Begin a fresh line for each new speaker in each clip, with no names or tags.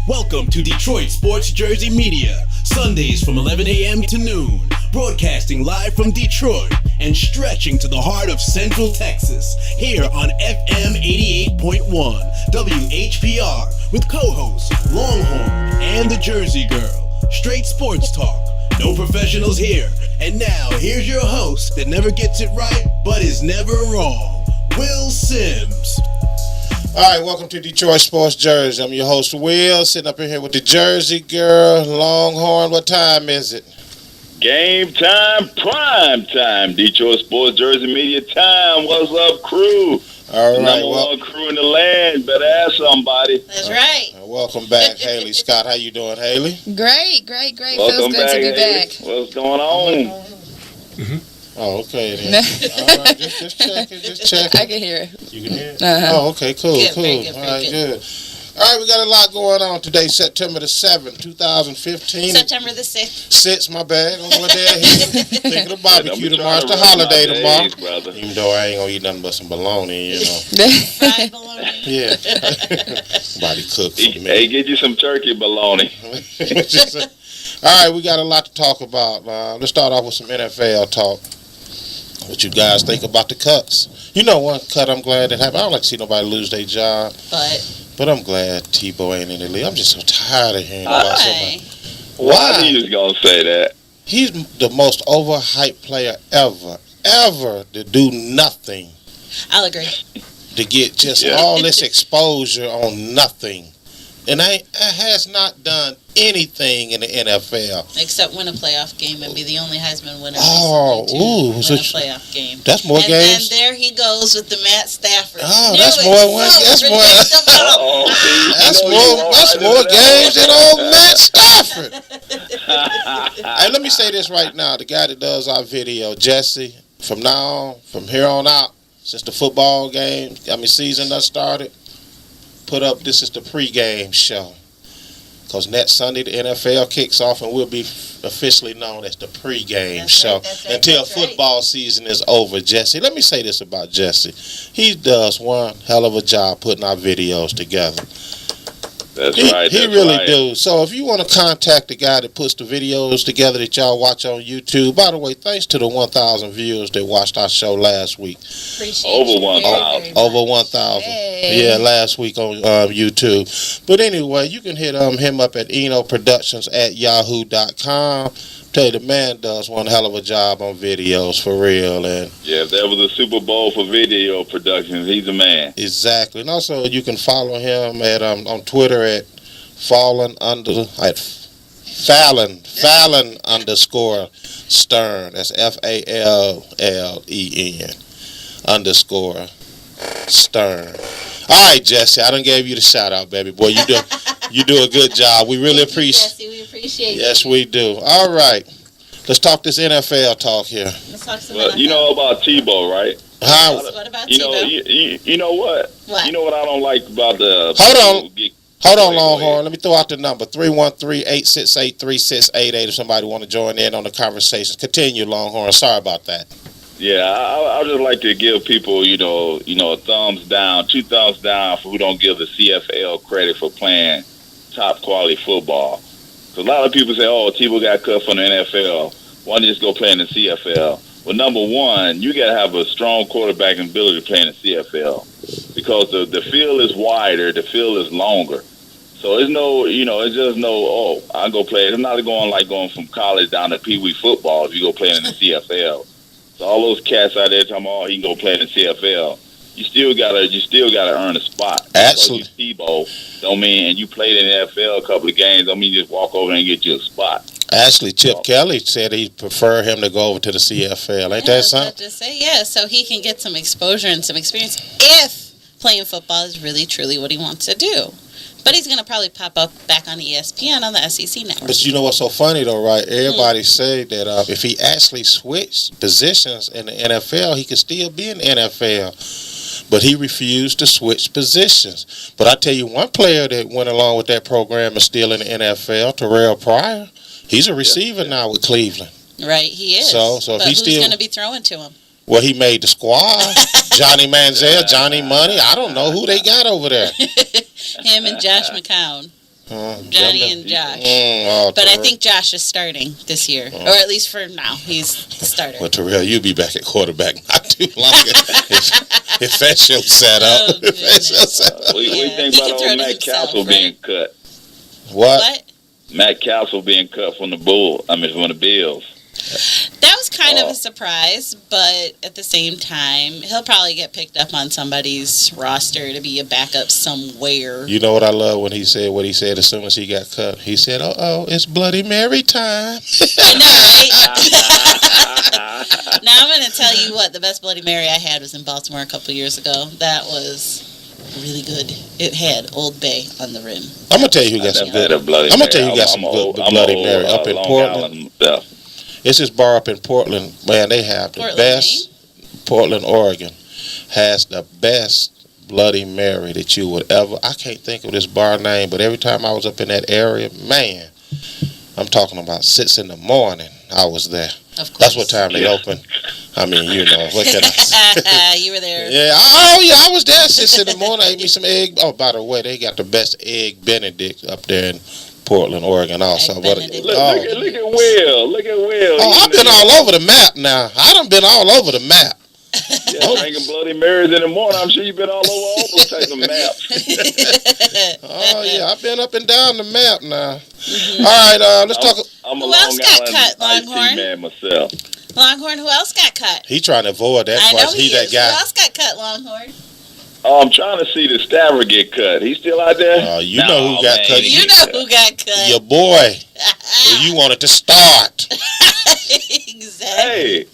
Welcome to Detroit Sports Jersey Media, Sundays from 11 a.m. to noon, broadcasting live from Detroit and stretching to the heart of Central Texas, here on FM 88.1 WHPR with co-hosts Longhorn and the Jersey Girl. Straight sports talk, no professionals here. And now, here's your host that never gets it right, but is never wrong, Will Sims.
All right, welcome to Detroit Sports Jersey. I'm your host, Will, sitting up in here with the Jersey Girl, Longhorn. What time is it?
Game time, prime time. Detroit Sports Jersey Media time. What's up, crew?
All right.
Number one crew in the land. Better ask somebody.
That's right.
Welcome back, Haley Scott. How you doing, Haley?
Great.
Welcome
Feels good
back,
to be
Haley.
back.
What's going on?
Oh, okay then. All right, just checking.
I can hear it.
You can hear it?
Uh-huh.
Oh, okay, cool.
Good.
All right, good. All right, we got a lot going on today. September the 7th, 2015.
September the 6th.
6th, my bad. I'm going there. Thinking of barbecue tomorrow. It's the holiday tomorrow.
Brother.
Even though I ain't going to eat nothing but some bologna, you know.
Fried bologna.
Yeah. Somebody cook for me.
Hey, get you some turkey bologna.
All right, we got a lot to talk about. Let's start off with some NFL talk. What you guys think about the cuts? You know, one cut I'm glad that happened. I don't like to see nobody lose their job. But I'm glad Tebow ain't in the league. I'm just so tired of hearing about somebody.
Why are you just going to say that?
He's the most overhyped player ever to do nothing.
I'll agree.
To get just all this exposure on nothing. And has not done anything in the NFL.
Except win a playoff game and be the only Heisman winner
recently to win a
playoff game.
That's more games.
And then there he goes with the Matt Stafford.
Oh, that's more games than old Matt Stafford. Hey, let me say this right now. The guy that does our video, Jesse, from here on out, since the football season done started, put up, this is the pregame show. Because next Sunday, the NFL kicks off, and we'll be officially known as the pregame show until football season is over, Jesse. Let me say this about Jesse. He does one hell of a job putting our videos together. He really do. So if you want to contact the guy that puts the videos together that y'all watch on YouTube, by the way, thanks to the 1,000 viewers that watched our show last week.
Appreciate
Over 1,000.
Over 1,000.
Hey.
Yeah, last week on YouTube. But anyway, you can hit him up at enoproductions@yahoo.com. Tell you, the man does one hell of a job on videos, for real. And
yeah, if there was a Super Bowl for video productions, he's a man.
Exactly. And also, you can follow him at on Twitter at Fallon underscore Stern. That's FALLEN _Stern. All right, Jesse, I done gave you the shout out, baby boy. You do a good job. We really appreciate.
Jesse, we appreciate
Yes,
you.
we do. All right, let's talk this NFL talk here.
Let's talk some
Well, you know about Tebow, right?
What about Tebow?
You know what?
What?
You know what I don't like about the...
Hold on, Longhorn. Let me throw out the number, 313-868-3688 if somebody want to join in on the conversation. Continue, Longhorn. Sorry about that.
Yeah, I would just like to give people, a thumbs down, 2 thumbs down for who don't give the CFL credit for playing top quality football. So a lot of people say, oh, Tebow got cut from the NFL. Why don't you just go play in the CFL? Well, number one, you got to have a strong quarterbacking ability to play in the CFL because the field is wider, the field is longer. So it's I go play. It's not going from college down to Pee Wee football if you go play in the CFL. So all those cats out there talking about he can go play in the CFL. You still gotta earn a spot.
Absolutely.
Tebow don't mean, and you played in the NFL a couple of games, don't mean you just walk over there and get you a spot.
Actually, Chip Kelly said he'd prefer him to go over to the CFL. Ain't that something?
Just say so he can get some exposure and some experience if playing football is really truly what he wants to do. But he's going to probably pop up back on ESPN on the SEC network.
But you know what's so funny, though, right? Everybody say that if he actually switched positions in the NFL, he could still be in the NFL. But he refused to switch positions. But I tell you, one player that went along with that program is still in the NFL, Terrell Pryor. He's a receiver now with Cleveland.
Right, he is.
So
but
if he's
who's going to be throwing to him?
Well, he made the squad. Johnny Manziel, Johnny Money. I don't know who they got over there.
Him and Josh McCown. Johnny and Josh. But I think Josh is starting this year, or at least for now, he's the starter.
Well, Terrell, you'll be back at quarterback not too long if that show set up.
Oh, goodness.
We think about old Matt Castle being cut.
What?
Matt Castle being cut from the Bills.
That was kind of a surprise, but at the same time, he'll probably get picked up on somebody's roster to be a backup somewhere.
You know what I love when he said what he said as soon as he got cut? He said, "Oh, it's Bloody Mary time."
I know, right? Now I'm going to tell you what, the best Bloody Mary I had was in Baltimore a couple years ago. That was really good. It had Old Bay on the rim.
I'm going to tell you who got some good. I'm going to tell you who got some good Bloody Mary up in Portland. It's this bar up in Portland, man. They have the best. Portland, Oregon has the best Bloody Mary that you would ever. I can't think of this bar name, but every time I was up in that area, man, I'm talking about 6 in the morning. I was there.
Of course.
That's what time they open. I mean, you know, what can I say?
You were there.
Yeah. Oh, yeah. I was there 6 in the morning. I ate me some egg. Oh, by the way, they got the best egg Benedict up there in Portland, Oregon, also.
Look at Will. Look at Will.
Oh, I've been all over the map now. I done been all over the map.
Yeah, drinking Bloody Marys in the morning. I'm sure you've been all over all those types of maps.
Oh, yeah. I've been up and down the map now. Mm-hmm. All right, let's talk.
Who else got cut, Longhorn?
Man myself.
Longhorn, who else got cut?
He trying to avoid that.
I know
he
is.
That guy.
Who else got cut, Longhorn?
Oh, I'm trying to see the Stafford get cut. He's still out there?
You know who got cut.
You know who got cut.
Your boy. Who you wanted to start.
Exactly.
Hey.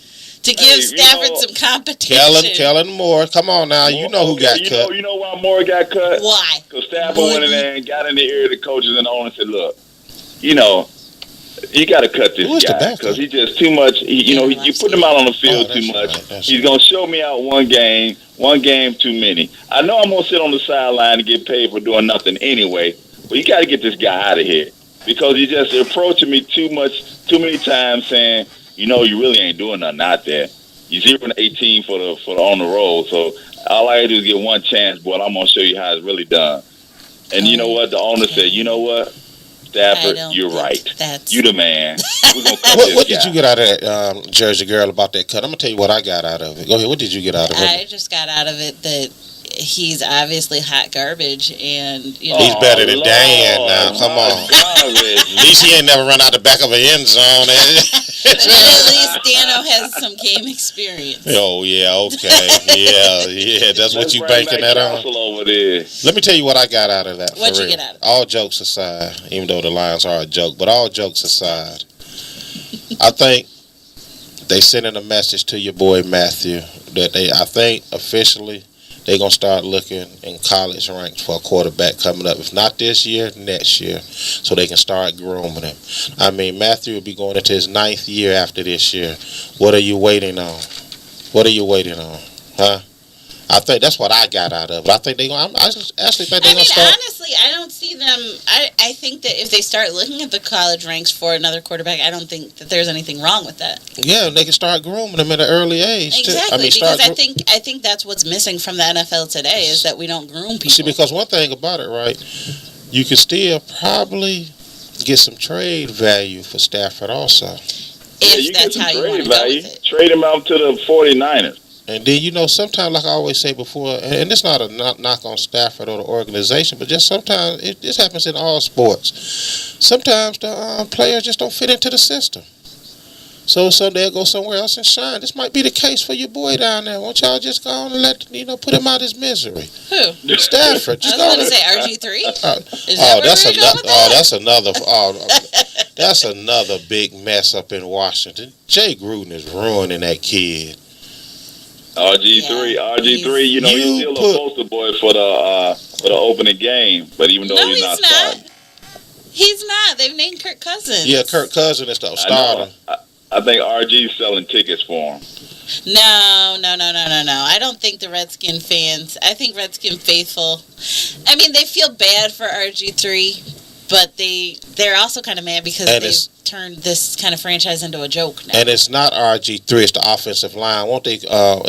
To give Stafford some competition.
Kellen Moore. Come on now. You know who got cut.
You know why Moore got cut?
Why?
Because Stafford went in there and got in the ear of the coaches and the owner and said, look, you know, you got to cut this guy because he's just too much. You put him out on the field too much. He's going to show me out one game too many. I know I'm going to sit on the sideline and get paid for doing nothing anyway, but you got to get this guy out of here because he's just approaching me too many times saying, you know, you really ain't doing nothing out there. You 0-18 for the on the road. So all I got to do is get one chance, boy. I'm going to show you how it's really done. And you know what? The owner said, you know what? Stafford, you're right. You the man. We're gonna cut
what did you get out of that, Jersey girl, about that cut? I'm going to tell you what I got out of it. Go ahead. What did you get out of it?
I just got out of it that he's obviously hot garbage, and you know,
he's better than Dan now. Come on. At least he ain't never run out the back of an end zone.
But at least Dano has some game experience.
Oh yeah, okay, yeah. That's what you banking that on.
Over there.
Let me tell you what I got out of that.
What'd you get out of it?
All jokes aside, even though the Lions are a joke, but all jokes aside, I think they sending a message to your boy Matthew that I think officially they're going to start looking in college ranks for a quarterback coming up. If not this year, next year, so they can start grooming him. I mean, Matthew will be going into his 9th year after this year. What are you waiting on? Huh? I think that's what I got out of it. I think they're going to start.
Honestly, I don't see them. I think that if they start looking at the college ranks for another quarterback, I don't think that there's anything wrong with that.
Yeah, they can start grooming them at an early age.
Exactly, because I think that's what's missing from the NFL today is that we don't groom people.
See, because one thing about it, right, you can still probably get some trade value for Stafford also.
If that's how you want to go with it.
Trade him out to the 49ers.
And then, sometimes, like I always say before, and it's not a knock on Stafford or the organization, but just sometimes, this happens in all sports. Sometimes the players just don't fit into the system. So they'll go somewhere else and shine. This might be the case for your boy down there. Won't y'all just go on and put him out of his misery?
Who?
Stafford.
I was going to say RG3.
That's another big mess up in Washington. Jay Gruden is ruining that kid.
RG3, he's still a poster boy for the opening game, but even though he's not starting.
He's not. They've named Kirk Cousins.
Yeah, Kirk Cousins is the starter.
I think RG's selling tickets for him.
No. I don't think the Redskin fans, I think Redskin faithful, I mean, they feel bad for RG3, but they're also kind of mad because they've turned this kind of franchise into a joke now.
And it's not RG3, it's the offensive line. Won't they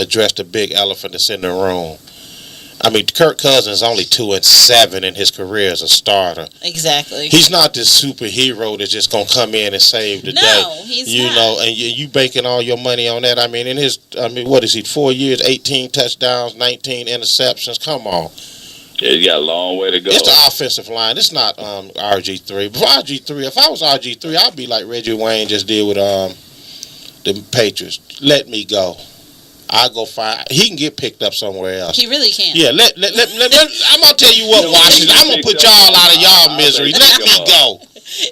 address the big elephant that's in the room? I mean, Kirk Cousins is only 2-7 in his career as a starter.
Exactly.
He's not this superhero that's just gonna come in and save the day.
No, he's not.
You know, and you banking all your money on that. I mean, what is he? 4 years, 18 touchdowns, 19 interceptions. Come on.
Yeah, you got a long way to go.
It's the offensive line. It's not RG3. If I was RG3, I'd be like Reggie Wayne just did with the Patriots. Let me go. I go find. He can get picked up somewhere else.
He really can.
Yeah, let I'm gonna tell you what, Washington. I'm gonna put y'all out of y'all misery. Let me go.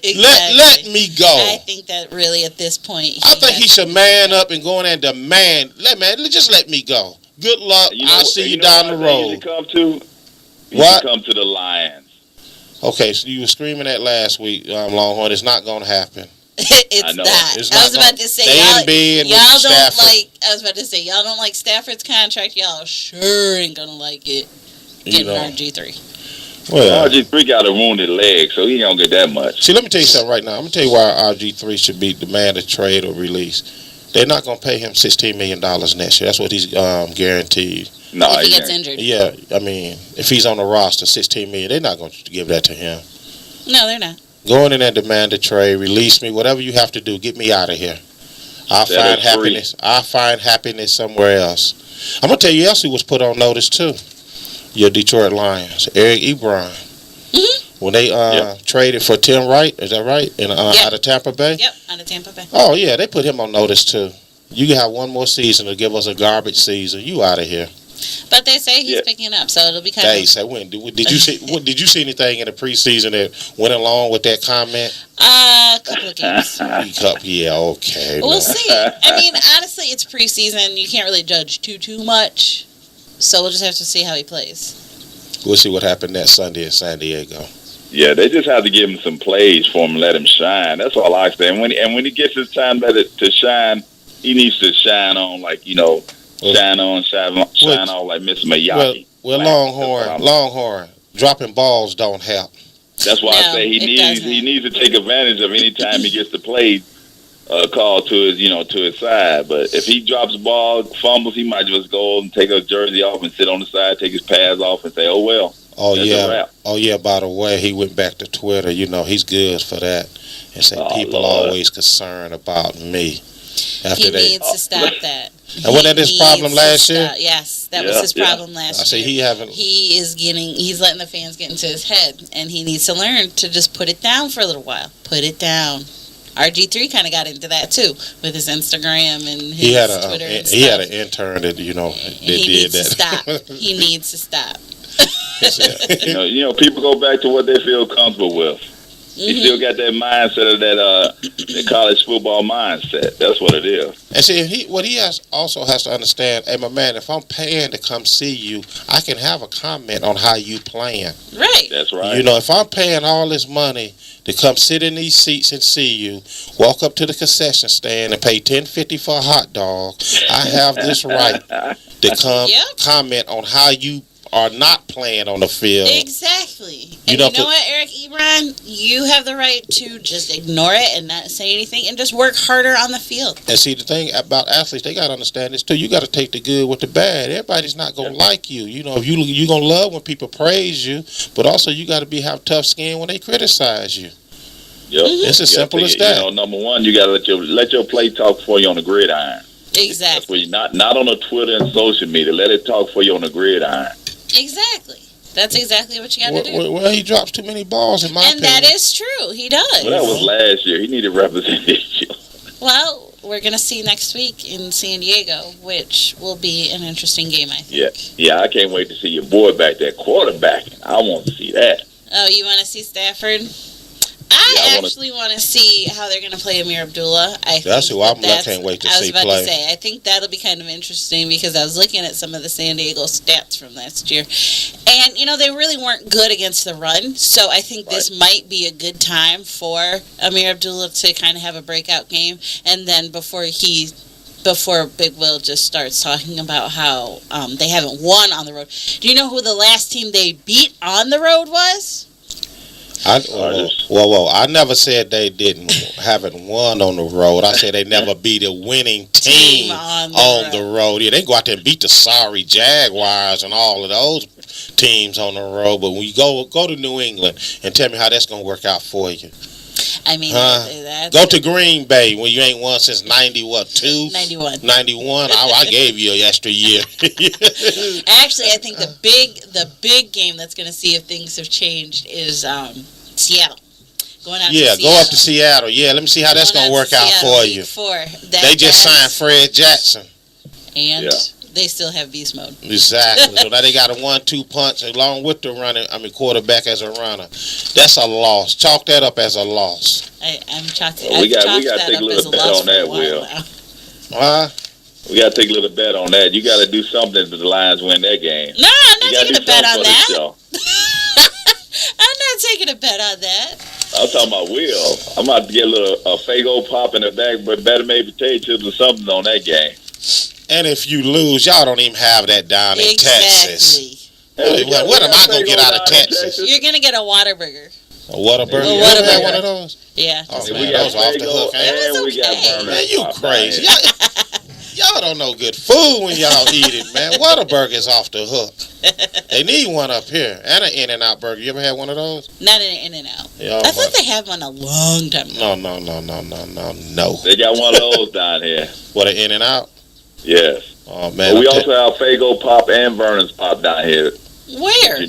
Exactly.
Let me go.
I think that really at this point,
I think he should man up and go in and demand. Just let me go. Good luck. I'll see you down the road. What?
Come to the Lions.
Okay, so you were screaming that last week, Longhorn. It's not gonna happen.
It's not. I was about to say, y'all don't like. I was about to say, y'all don't like Stafford's contract. Y'all sure ain't gonna like it. Getting RG3.
Well,
RG3 got a wounded leg, so he don't get that much.
See, let me tell you something right now. I'm gonna tell you why RG3 should be demanded trade or release. They're not gonna pay him $16 million next year. That's what he's guaranteed.
No,
if he gets injured.
Yeah, I mean, if he's on the roster, $16 million, they're not going to give that to him.
No, they're not.
Go in and demand a trade, release me, whatever you have to do, get me out of here. I'll find happiness somewhere else. I'm gonna tell you else who was put on notice too. Your Detroit Lions, Eric Ebron.
Mm-hmm.
When they traded for Tim Wright, is that right? Out of Tampa Bay.
Yep, out of Tampa Bay.
Oh yeah, they put him on notice too. You can have one more season to give us a garbage season. You out of here.
But they say he's picking up, so it'll be kind
of. Say when? Did you see? Did you see anything in the preseason that went along with that comment?
A couple of games.
Yeah, okay.
We'll see. I mean, honestly, it's preseason. You can't really judge too much. So we'll just have to see how he plays.
We'll see what happened that Sunday in San Diego.
Yeah, they just have to give him some plays for him, let him shine. That's all I say. And when he gets his time to shine, he needs to shine on shine on like Mr. Miyagi.
Well, Longhorn, dropping balls don't help.
That's why I say he needs to take advantage of any time he gets the play called to his side. But if he drops the ball, fumbles, he might just go and take a jersey off and sit on the side, take his pads off, and say, "Oh well."
Oh yeah. By the way, he went back to Twitter. He's good for that, and say people always concerned about me.
He needs to stop that.
And wasn't that his problem last year?
Yes, that was his problem last year.
I say
he's letting the fans get into his head, and he needs to learn to just put it down for a little while. Put it down. RG3 kind of got into that too with his Instagram and his Twitter and stuff.
He had an intern that he
needs to stop. He needs to stop.
People go back to what they feel comfortable with. He still got that mindset of that college football mindset. That's what it is.
And see, what he also has to understand, hey, my man, if I'm paying to come see you, I can have a comment on how you playing.
Right.
That's right.
If I'm paying all this money to come sit in these seats and see you, walk up to the concession stand and pay $10.50 for a hot dog, I have this right to come comment on how you are not playing on the field.
Exactly. And you know what, Eric Ebron? You have the right to just ignore it and not say anything and just work harder on the field.
And see, the thing about athletes, they got to understand this too. You got to take the good with the bad. Everybody's not going to like you. If you're going to love when people praise you, but also you got to have tough skin when they criticize you.
Yep.
It's as simple as that.
Number one, you got to let your play talk for you on the gridiron.
Exactly.
That's where you not on the Twitter and social media. Let it talk for you on the gridiron.
Exactly. That's exactly what you got to do.
Well, he drops too many balls in my opinion.
And that is true. He does.
Well, that was last year. He needed representation.
Well, we're going to see next week in San Diego, which will be an interesting game, I think.
Yeah, I can't wait to see your boy back there quarterbacking. I want to see that.
Oh, you want to see Stafford? I actually want to see how they're going to play Amir Abdullah. I can't wait to see play. I was about to say, I think that'll be kind of interesting because I was looking at some of the San Diego stats from last year. And, they really weren't good against the run. So I think this might be a good time for Amir Abdullah to kind of have a breakout game. And then before Big Will just starts talking about how they haven't won on the road. Do you know who the last team they beat on the road was?
I never said they haven't won on the road. I said they never beat a winning team on the road. Yeah, they go out there and beat the sorry Jaguars and all of those teams on the road. But when you go to New England and tell me how that's going to work out for you.
I mean,
go to Green Bay when you ain't won since 91. 91. I gave you an extra year.
Actually, I think the big game that's going to see if things have changed is Seattle. Go up to
Seattle. Yeah, let me see how that's going to work out for you. They just signed Fred Jackson.
And they still have beast mode.
Exactly. So now they got a 1-2 punch along with the quarterback as a runner. That's a loss. Chalk that up as a loss.
I'm chalking.
We got to take a little bet on that, Will. We got to take a little bet on that. You got to do something if the Lions win that game.
No, I'm not taking a bet on that. I'm not taking a bet on that.
I'm talking about Will. I'm about to get a Faygo pop in the back, but better maybe potato chips or something on that game.
And if you lose, y'all don't even have that down in Texas. What am I going to get out of Texas?
You're going to get a Whataburger.
A Whataburger? You ever had one of those?
Yeah.
Oh, man, those are off the hook.
We got burner.
Man, you crazy. Y'all don't know good food when y'all eat it, man. Whataburger's off the hook. They need one up here. And an In-N-Out burger. You ever had one of those?
Not an In-N-Out. I thought they had one a long time ago.
No.
They got one of those down here.
What, an In-N-Out?
Yes.
Oh, man.
But we also have Faygo Pop and Vernon's Pop down here.
Where?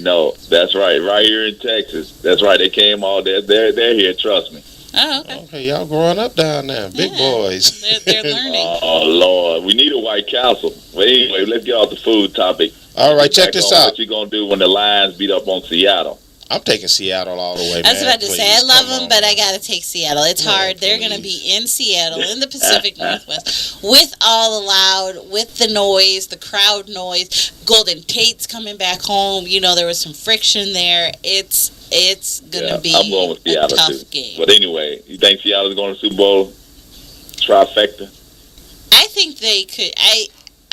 That's right. Right here in Texas. That's right. They came all there. They're here. Trust me.
Oh, okay.
Y'all growing up down there. Big boys.
They're learning.
Oh, Lord. We need a White Castle. But anyway, let's get off the food topic.
All right, check this out.
What you going to do when the Lions beat up on Seattle?
I'm taking Seattle all the way, man.
I was about to say, I love them, but I got to take Seattle. It's hard. They're going to be in Seattle, in the Pacific Northwest, with all the loud, with the noise, the crowd noise. Golden Tate's coming back home. There was some friction there. It's going to be
I'm going with Seattle
a tough
too.
game.
But anyway, you think Seattle's going to the Super Bowl trifecta?
I think they could.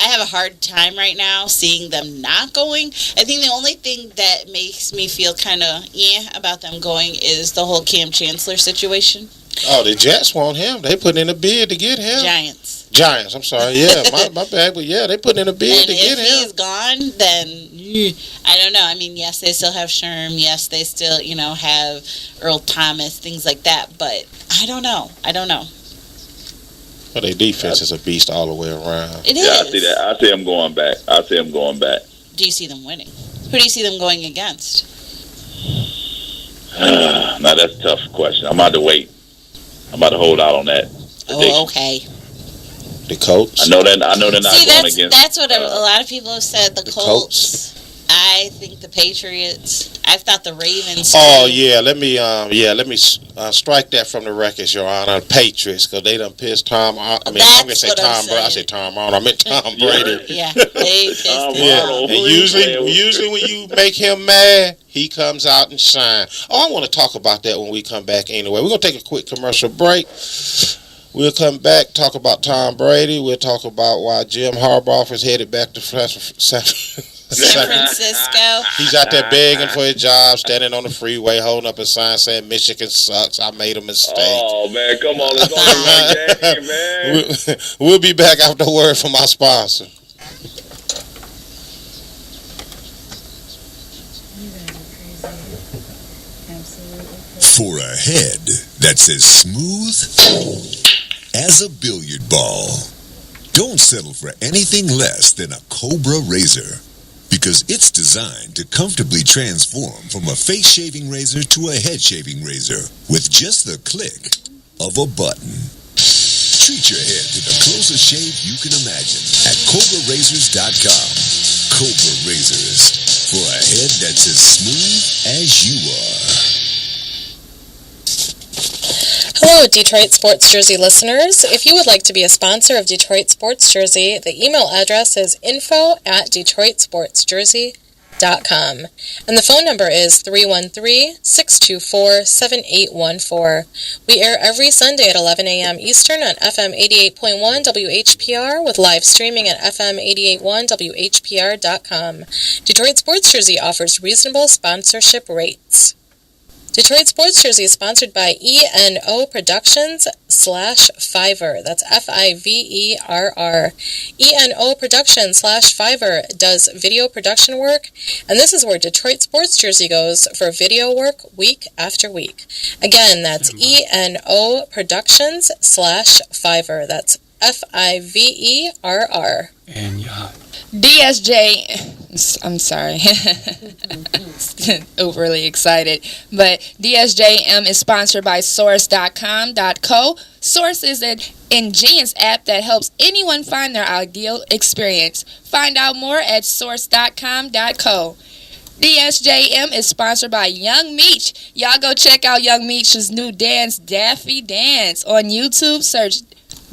I have a hard time right now seeing them not going. I think the only thing that makes me feel kind of about them going is the whole Cam Chancellor situation.
Oh, the Jets want him. They put in a bid to get him. Giants, I'm sorry. Yeah, my bad. But yeah, they put in a bid to get him.
If he's gone, then I don't know. I mean, yes, they still have Sherm. Yes, they still, have Earl Thomas, things like that. But I don't know.
Well, their defense is a beast all the way around.
It is.
Yeah, I see that. I see them going back.
Do you see them winning? Who do you see them going against?
Now, that's a tough question. I'm about to wait. I'm about to hold out on that.
Oh, okay.
The Colts?
I know they're not going against.
That's what a lot of people have said. The Colts. I think the Patriots. I've thought the Ravens.
Oh yeah, let me strike that from the records, Your Honor. Patriots, because they done pissed Tom. I'm gonna say Tom Brady. I said Tom Arnold. I meant Tom Brady.
Yeah, they pissed him.
And usually when you make him mad, he comes out and shines. Oh, I want to talk about that when we come back. Anyway, we're gonna take a quick commercial break. We'll come back, talk about Tom Brady. We'll talk about why Jim Harbaugh is headed back to San
Francisco.
He's out there begging for his job, standing on the freeway, holding up a sign saying Michigan sucks. I made a mistake.
Oh, man, come on. Let's go to the game, man.
We'll be back after a word from our sponsor.
For a head that's as smooth as a billiard ball, don't settle for anything less than a Cobra razor, because it's designed to comfortably transform from a face shaving razor to a head shaving razor with just the click of a button. Treat your head to the closest shave you can imagine at CobraRazors.com. Cobra Razors, for a head that's as smooth as you are.
Hello, Detroit Sports Jersey listeners. If you would like to be a sponsor of Detroit Sports Jersey, the email address is info@DetroitSportsJersey.com. And the phone number is 313-624-7814. We air every Sunday at 11 a.m. Eastern on FM 88.1 WHPR with live streaming at FM 88.1WHPR.com. Detroit Sports Jersey offers reasonable sponsorship rates. Detroit Sports Jersey is sponsored by ENO Productions /Fiverr. That's Fiverr. ENO Productions /Fiverr does video production work, and this is where Detroit Sports Jersey goes for video work week after week. Again, that's ENO Productions /Fiverr. That's Fiverr.
And yeah.
DSJ, I'm sorry, overly excited, but DSJM is sponsored by Source.com.co. Source is an ingenious app that helps anyone find their ideal experience. Find out more at Source.com.co. DSJM is sponsored by Young Meech. Y'all go check out Young Meech's new dance, Daffy Dance, on YouTube. Search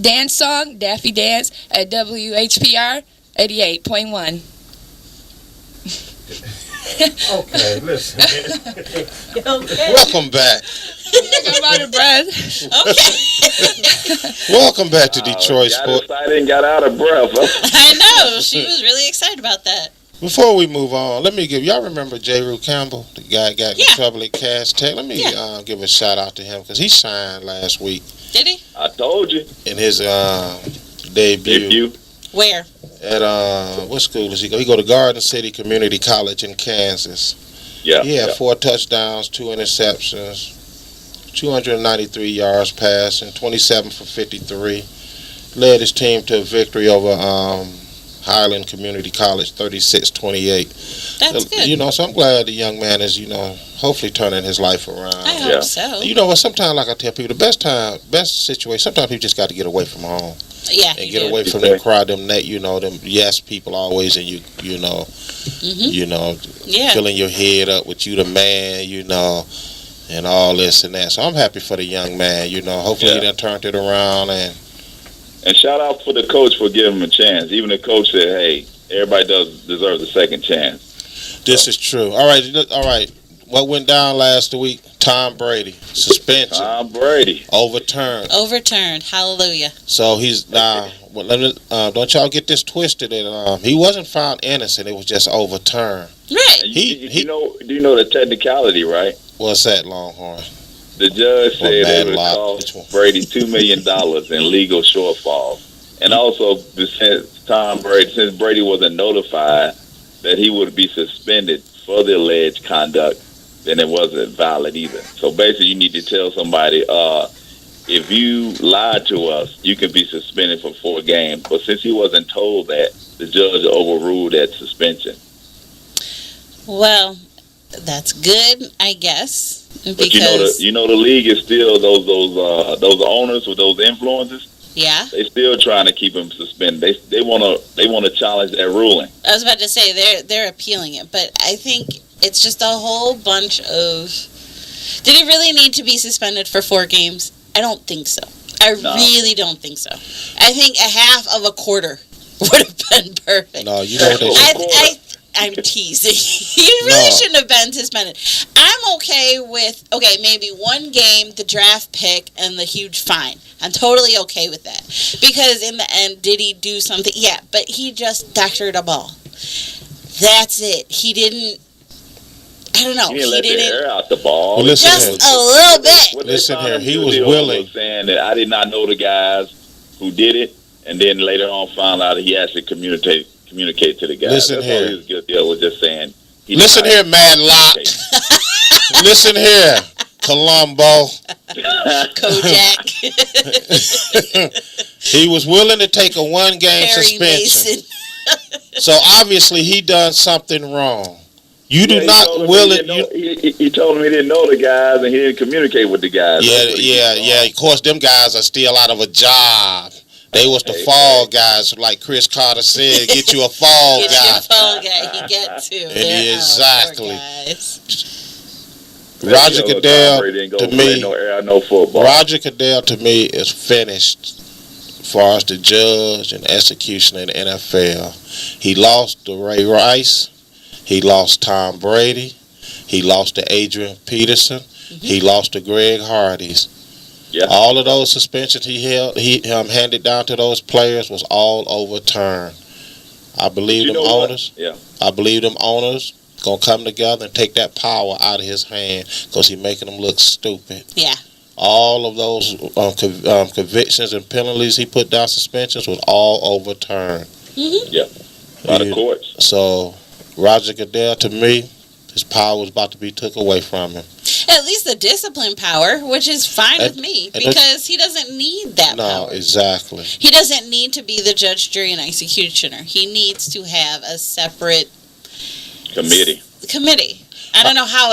dance song, Daffy Dance, at WHPR 88.1.
Okay, listen.
Okay.
Welcome back.
I'm out of breath.
Okay.
Welcome back to Detroit
Got
Sports.
excited and got out of breath.
I know. She was really excited about that.
Before we move on, let me give y'all remember J. Rue Campbell, the guy got in trouble at Cash Tech. Let me give a shout out to him because he shined last week.
Did he?
I told you.
In his debut.
Where?
At what school does he go? He go to Garden City Community College in Kansas.
Yeah.
He had 4 touchdowns, 2 interceptions, 293 yards passing, 27 for 53. Led his team to a victory over Highland Community College, 36-28.
That's good.
You know, so I'm glad the young man is, hopefully turning his life around.
I hope so.
You know what? Sometimes, like I tell people, the best situation. Sometimes people just got to get away from home.
Yeah,
And get away from them crowd, them yes people always, and filling your head up with you the man, and all this and that. So I'm happy for the young man. Hopefully he done turned it around and
shout out for the coach for giving him a chance. Even the coach said, "Hey, everybody deserves a second chance."
This is true. All right. What went down last week? Tom Brady suspension.
Tom Brady
overturned.
Hallelujah.
So he's now. Don't y'all get this twisted. And he wasn't found innocent. It was just overturned.
Right.
do you know the technicality, right?
What's that, Longhorn?
The judge said it would cost Brady $2 million in legal shortfalls, and also since Brady wasn't notified that he would be suspended for the alleged conduct, then it wasn't valid either. So basically, you need to tell somebody, if you lied to us, you can be suspended for 4 games. But since he wasn't told that, the judge overruled that suspension.
Well, that's good, I guess.
But the league is still those owners with those influences.
Yeah.
They still trying to keep him suspended. They want to challenge that ruling.
I was about to say they're appealing it, but I think it's just a whole bunch of. Did he really need to be suspended for 4 games? I don't think so. I really don't think so. I think a half of a quarter would have been perfect.
No, you know what they
I'm teasing. He really shouldn't have been suspended. I'm okay with, maybe 1 game, the draft pick, and the huge fine. I'm totally okay with that. Because in the end, did he do something? Yeah, but he just doctored a ball. That's it. He didn't, I don't know.
He didn't let the air out the ball.
Well,
just a little bit.
Listen here. He was willing.
Saying that I did not know the guys who did it, and then later on found out that he actually communicate to the guys.
Listen
That's
here.
all he was guilty of, was just saying.
Listen here, Mad Lot. Listen here, Columbo.
Kojak.
He was willing to take a 1-game suspension.
Mason.
So obviously he done something wrong. You do not will it.
He told him he didn't know the guys and he didn't communicate with the guys.
Yeah. Of course, them guys are still out of a job. They was the fall guys, like Chris Carter said. Get you a fall guy.
Get you a fall guy. He get to.
Exactly.
Oh,
Roger Goodell to me.
No football.
Roger Goodell to me is finished. As far as the judge and execution in the NFL, he lost to Ray Rice. He lost Tom Brady. He lost to Adrian Peterson. He lost to Greg Hardy's.
Yeah.
All of those suspensions he handed down to those players was all overturned. I believe them owners.
Yeah.
I believe them owners going to come together and take that power out of his hand because he's making them look stupid.
Yeah.
All of those convictions and penalties he put down, suspensions, was all overturned.
Mm-hmm.
Yeah. By the courts.
So, Roger Goodell, to me, his power was about to be took away from him.
At least the discipline power, which is fine with me, because he doesn't need that power.
No, exactly.
He doesn't need to be the judge, jury, and executioner. He needs to have a separate
committee.
I don't know how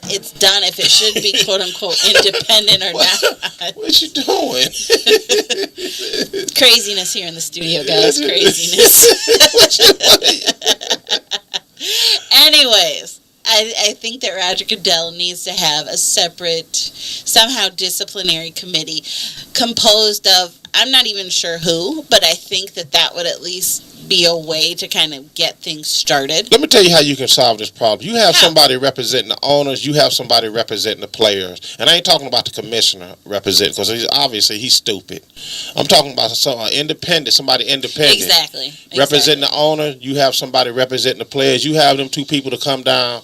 it's done, if it should be quote unquote independent or not.
What you doing?
Craziness here in the studio, guys. Craziness. Anyways, I think that Roger Goodell needs to have a separate, somehow disciplinary committee composed of, I'm not even sure who, but I think that would at least be a way to kind of get things started.
Let me tell you how you can solve this problem. You have somebody representing the owners. You have somebody representing the players. And I ain't talking about the commissioner representing, because he's stupid. I'm talking about somebody independent.
Exactly.
Representing the owner. You have somebody representing the players. You have them two people to come down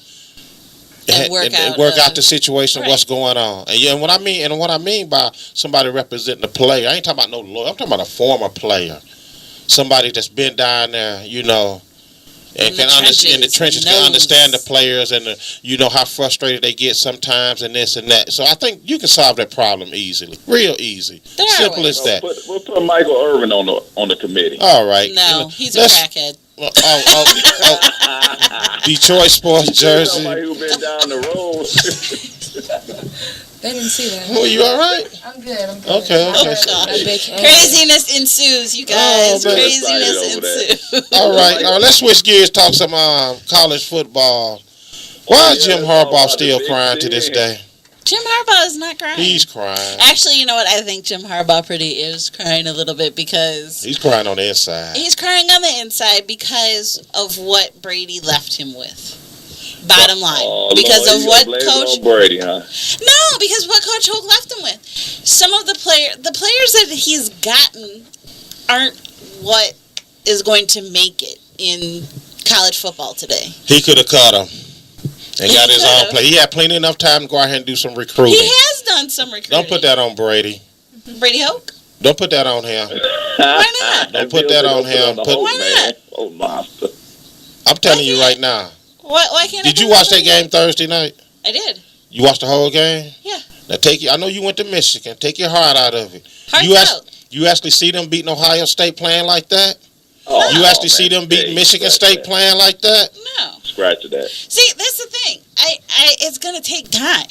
and work out the situation, what's going on. And what I mean by somebody representing the player, I ain't talking about no lawyer. I'm talking about a former player. Somebody that's been down there, and can understand in the trenches, can understand the players and how frustrated they get sometimes and this and that. So I think you can solve that problem easily, real easy, simple as that.
We'll put Michael Irvin on the committee.
All right.
No, he's a crackhead.
Detroit sports jersey.
Somebody who been down the road.
They didn't see that.
Oh, you all right?
I'm good.
Okay.
Craziness ensues, you guys. Craziness ensues.
All right, let's switch gears. Talk some college football. Why is Jim Harbaugh still crying to this day?
Jim Harbaugh is not crying.
He's crying.
Actually, you know what? I think Jim Harbaugh is crying a little bit, because
he's crying on the inside.
He's crying on the inside because of what Brady left him with. Bottom line, because of what Coach
Brady, huh?
No, because what Coach Hoke left him with. Some of the players that he's gotten aren't what is going to make it in college football today.
He could have cut him and got his own play. He had plenty enough time to go ahead and do some recruiting.
He has done some recruiting.
Don't put that on Brady.
Brady Hoke?
Don't put that on him.
Why not?
Don't put that on him.
Why not?
Oh, monster.
I'm telling you right now.
Why can't
Did you watch that game Thursday night?
I did.
You watched the whole game?
Yeah.
Now I know you went to Michigan. Take your heart out of it. You actually see them beating Ohio State playing like that?
Oh,
you actually see them beating Michigan State playing like that?
No.
Scratch that.
See, that's the thing. It's going to take time.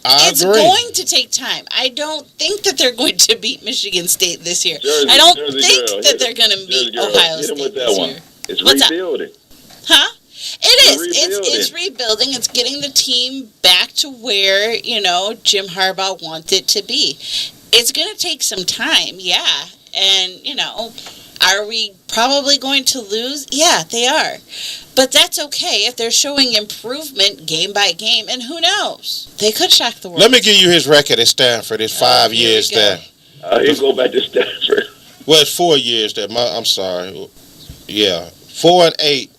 It's
going to take time. I don't think that they're going to beat Michigan State this year. I don't think that they're going to beat Ohio State this year.
It's rebuilding.
Huh? It is. It's rebuilding. It's getting the team back to where, Jim Harbaugh wants it to be. It's going to take some time, yeah. And, are we probably going to lose? Yeah, they are. But that's okay if they're showing improvement game by game. And who knows? They could shock the world.
Let me give you his record at Stanford. It's 5 years there.
He'll go back to Stanford.
Well, it's 4 years there. I'm sorry. Yeah. 4-8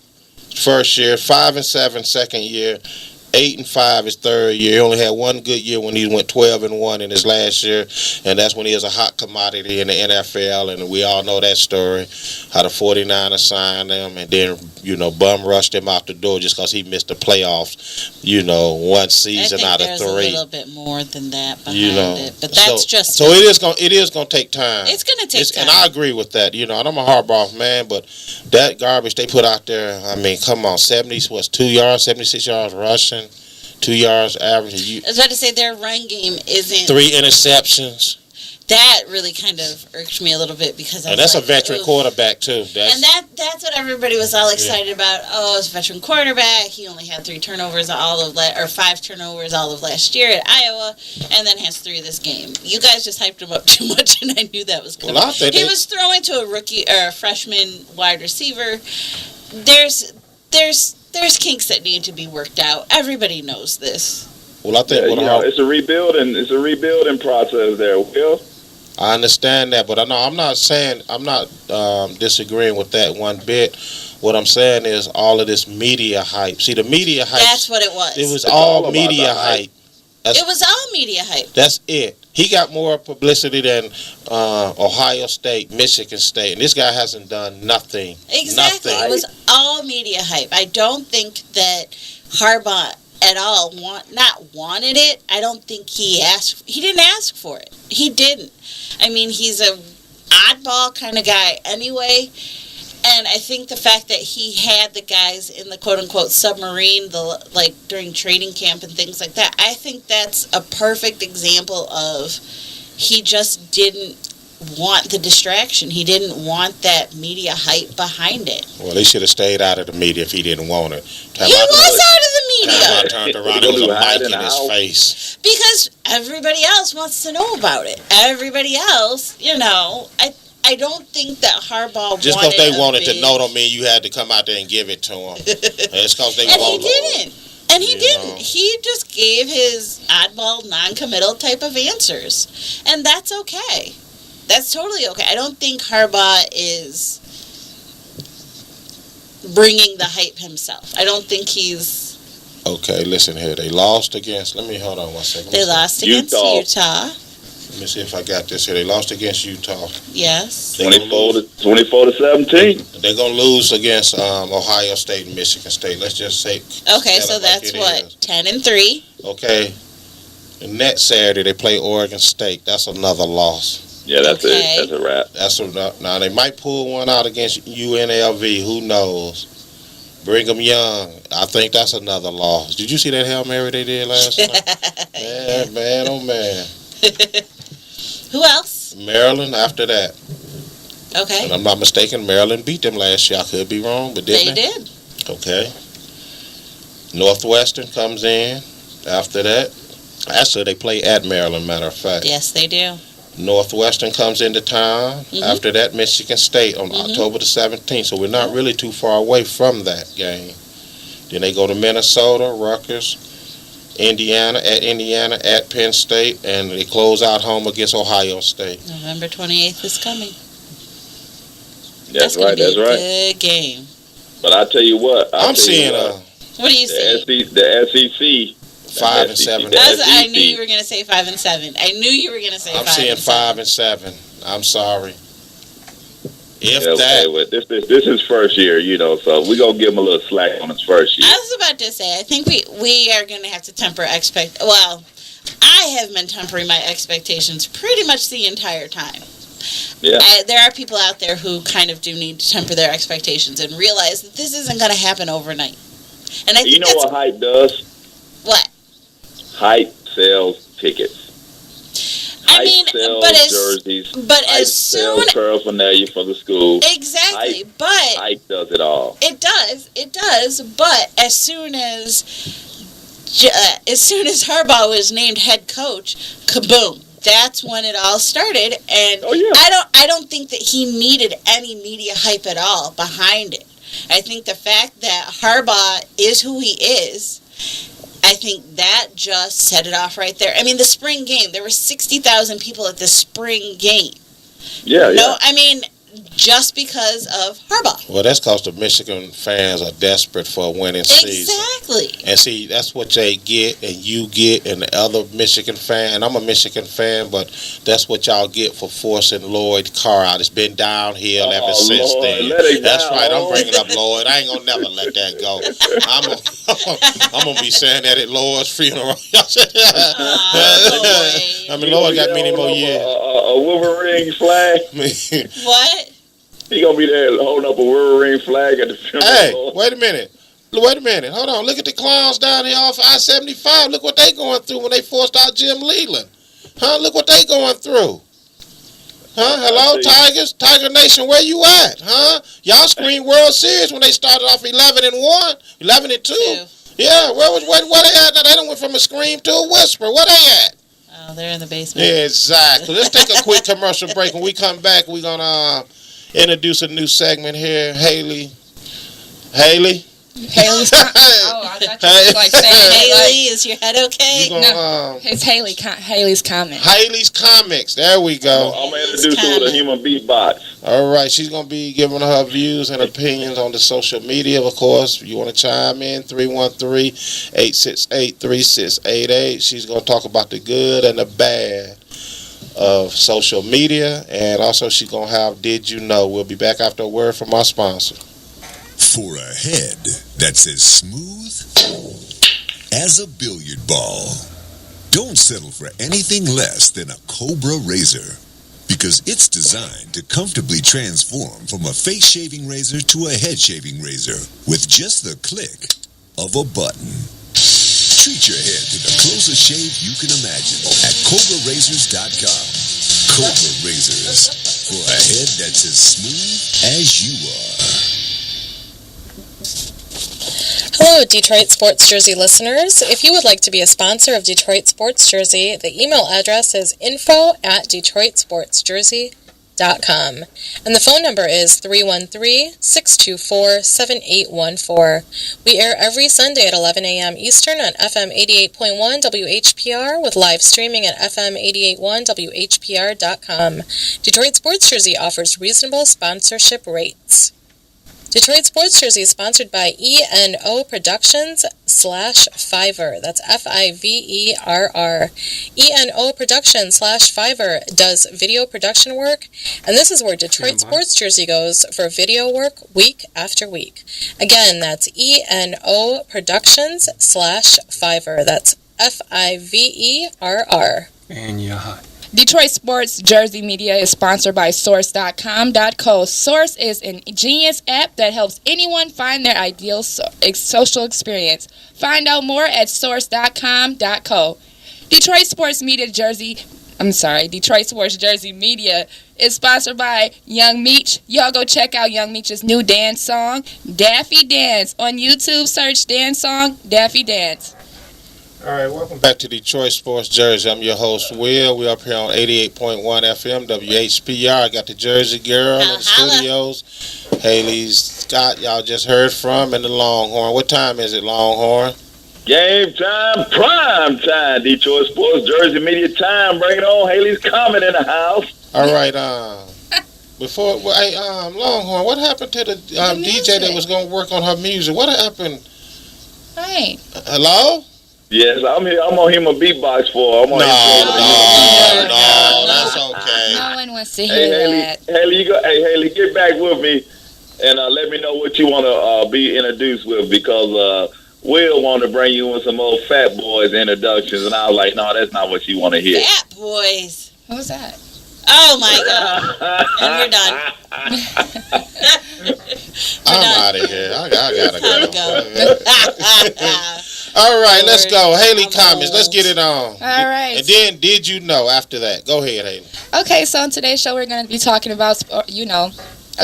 first year. 5-7 second year. 8-5 his third year. He only had one good year when he went 12-1 in his last year, and that's when he was a hot commodity in the NFL. And we all know that story, how the 49ers signed him, and then bum rushed him out the door just because he missed the playoffs. One season out of 3.
There's a little bit more than that behind it, but that's
so it is going to take time.
It's going to take time,
and I agree with that. I'm a Harbaugh man, but that garbage they put out there. I mean, come on, 76 yards rushing. 2 yards average.
I was about to say their run game isn't
3 interceptions.
That really kind of irked me a little bit because
that's a veteran quarterback too.
That's what everybody was all excited about. Oh, it's a veteran quarterback. He only had 3 turnovers or 5 turnovers all of last year at Iowa, and then has 3 this game. You guys just hyped him up too much, and I knew that was coming.
Well,
he was throwing to a rookie or a freshman wide receiver. There's kinks that need to be worked out. Everybody knows this.
Well, I think
it's a rebuilding process there, Will.
I understand that, but I'm not disagreeing with that one bit. What I'm saying is all of this media hype. See, the media hype.
That's what it was.
It was
It's
all
all
media
about the hype.
hype.
It was all media hype.
That's it. He got more publicity than Ohio State, Michigan State, and this guy hasn't done nothing.
Exactly.
Nothing.
It was all media hype. I don't think that Harbaugh at all wanted it. I don't think he didn't ask for it. He didn't. I mean, he's a oddball kind of guy anyway. And I think the fact that he had the guys in the quote-unquote submarine, during training camp and things like that, I think that's a perfect example of he just didn't want the distraction. He didn't want that media hype behind it.
Well, he should have stayed out of the media if he didn't want it.
He was out of the media.
I turned around, there was a mic in his face.
Because everybody else wants to know about it. Everybody else, I don't think that Harbaugh
just because they wanted to know don't mean you had to come out there and give it to them. It's because they wanted.
And he didn't. He just gave his oddball, non-committal type of answers. And that's okay. That's totally okay. I don't think Harbaugh is bringing the hype himself. I don't think he's...
Okay, listen here. They lost against... hold on one second.
They lost against Utah.
Let me see if I got this here. They lost against Utah.
Yes.
24 to 17.
They're going to lose against Ohio State and Michigan State. Let's just say...
Okay, so that's what? 10-3.
Okay. And next Saturday, they play Oregon State. That's another loss.
Yeah, that's it. That's a wrap.
Now, they might pull one out against UNLV. Who knows? Brigham Young. I think that's another loss. Did you see that Hail Mary they did last night? Man, oh, man.
Who else?
Maryland after that.
Okay.
And I'm not mistaken, Maryland beat them last year. I could be wrong, but didn't they?
They did.
Okay. Northwestern comes in after that. Actually, they play at Maryland, matter of fact.
Yes, they do.
Northwestern comes into town.
Mm-hmm.
After that, Michigan State on October the 17th. So we're not really too far away from that game. Then they go to Minnesota, Rutgers, Indiana, at Penn State, and they close out home against Ohio State.
November 28th is coming.
That's right. That's right.
Good game.
But I tell you what,
What do you see?
The SEC
5 and 7.
I knew you were going to say 5 and 7. I knew you were going to say 5 and 7.
I'm seeing 5 and 7. I'm sorry. This
is his first year, so we're going to give him a little slack on his first year.
I was about to say, I think we are going to have to temper well, I have been tempering my expectations pretty much the entire time.
Yeah.
There are people out there who kind of do need to temper their expectations and realize that this isn't going to happen overnight. And I think
what hype does?
What?
Hype sells tickets. Jerseys.
But as soon
as paraphernalia for the school.
Exactly.
Hype does it all.
It does. But as soon as Harbaugh was named head coach, kaboom. That's when it all started, and I don't think that he needed any media hype at all behind it. I think the fact that Harbaugh is who he is, I think that just set it off right there. I mean, the spring game, there were 60,000 people at the spring game.
Yeah.
I mean, just because of Harbaugh.
Well, that's because the Michigan fans are desperate for a winning season.
Exactly.
And see, that's what they get, and you get, and the other Michigan fan. And I'm a Michigan fan, but that's what y'all get for forcing Lloyd Carr out. It's been downhill ever since then. That's right. I'm bringing up Lloyd. I ain't gonna never let that go. I'm gonna be saying that at Lloyd's funeral. I mean, Lloyd got many more years.
A Wolverine flag.
What?
He gonna be there holding up a Wolverine flag at the funeral.
Hey, wait a minute. Hold on. Look at the clowns down here off I-75. Look what they going through when they forced out Jim Leland. Look what they going through. Hello, Tigers? Tiger Nation, where you at? Y'all screamed World Series when they started off 11-1, 11-2. Yeah, where they at? Now, they done went from a scream to a whisper. Where they at?
Oh, they're in the basement.
Yeah, exactly. Let's take a quick commercial break. When we come back, we're going to introduce a new segment here. Haley,
Haley's. I thought you was like saying
Haley, is your head okay?
It's Haley's Comment.
Haley's Comics. There we go.
I'm going to introduce her with a human beatbox.
All right, she's going to be giving her views and opinions on the social media, of course. If you want to chime in, 313-868-3688. She's going to talk about the good and the bad of social media, and also she's going to have Did You Know? We'll be back after a word from our sponsor.
For a head that's as smooth as a billiard ball, don't settle for anything less than a Cobra razor, because it's designed to comfortably transform from a face shaving razor to a head shaving razor with just the click of a button. Treat your head to the closest shave you can imagine at CobraRazors.com. Cobra Razors, for a head that's as smooth as you are.
Hello, Detroit Sports Jersey listeners. If you would like to be a sponsor of Detroit Sports Jersey, the email address is info@DetroitSportsJersey.com. And the phone number is 313-624-7814. We air every Sunday at 11 a.m. Eastern on FM 88.1 WHPR with live streaming at FM 88.1 WHPR.com. Detroit Sports Jersey offers reasonable sponsorship rates. Detroit Sports Jersey is sponsored by ENO Productions /Fiverr. That's Fiverr. ENO Productions /Fiverr does video production work, and this is where Detroit Sports Jersey goes for video work week after week. Again, that's ENO Productions /Fiverr. That's Fiverr.
And you're hot.
Detroit Sports Jersey Media is sponsored by Source.com.co. Source is an genius app that helps anyone find their ideal social experience. Find out more at Source.com.co. Detroit Sports Jersey Media is sponsored by Young Meech. Y'all go check out Young Meech's new dance song, Daffy Dance. On YouTube, search dance song, Daffy Dance.
All right, welcome back to Detroit Sports Jersey. I'm your host, Will. We're up here on 88.1 FM, WHPR. I got the Jersey girl in the studios. Haley Scott, y'all just heard from, and the Longhorn. What time is it, Longhorn?
Game time, prime time. Detroit Sports Jersey Media time. Bring it on. Haley's Comment in the house.
All right, Longhorn, what happened to the DJ that was going to work on her music? What happened?
Right.
Hello?
Yes, I'm here. I'm on human beatbox for.
No, that's okay.
No one wants to hear that.
Haley, get back with me and let me know what you want to be introduced with, because Will wanted to bring you in some old Fat Boys introductions, and I was like, no, that's not what you want to hear.
Fat Boys.
What was that?
Oh my God. And we're done.
I'm out of here. I gotta go.
Go.
All right, let's go. Haley Comments. Let's get it on.
All right.
And then, Did You Know after that? Go ahead, Haley.
Okay, so on today's show, we're going to be talking about, of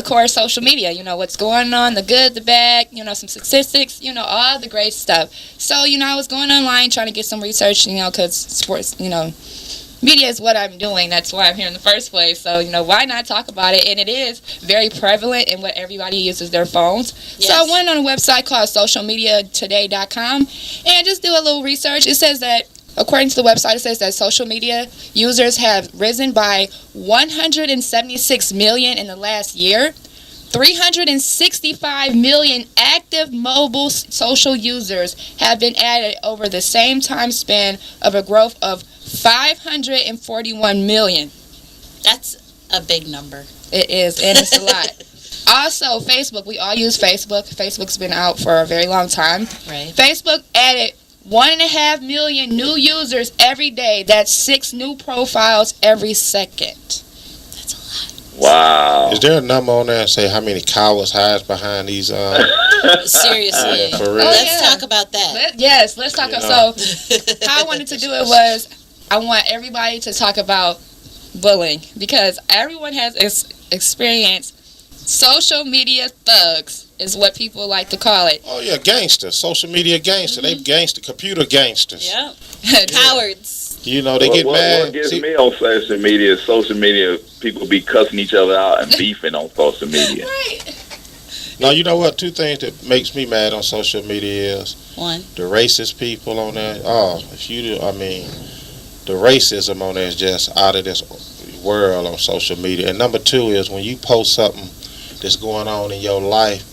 course, social media. What's going on, the good, the bad, some statistics, all the great stuff. So, I was going online trying to get some research, because sports, media is what I'm doing. That's why I'm here in the first place. So, why not talk about it? And it is very prevalent in what everybody uses their phones. Yes. So I went on a website called socialmediatoday.com and just do a little research. It says that, according to the website, it says that social media users have risen by 176 million in the last year. 365 million active mobile social users have been added over the same time span of a growth of 541 million.
That's a big number.
It is, and it's a lot. Also, Facebook. We all use Facebook. Facebook's been out for a very long time.
Right.
Facebook added 1.5 million new users every day. That's 6 new profiles every second.
Wow.
Is there a number on there and say how many cowards hides behind these?
Seriously.
For real?
Let's talk about that.
Let's talk about. So, how I wanted to do it was, I want everybody to talk about bullying, because everyone has experienced social media thugs, is what people like to call it.
Oh yeah, gangsters, social media gangsters. Mm-hmm. They gangster, computer gangsters.
Yeah. Cowards.
They get mad.
What gets me on social media, people be cussing each other out and beefing on social media.
Right.
No, you know what? Two things that makes me mad on social media is
One,
the racist people on there. Oh, the racism on there is just out of this world on social media. And number two is when you post something that's going on in your life,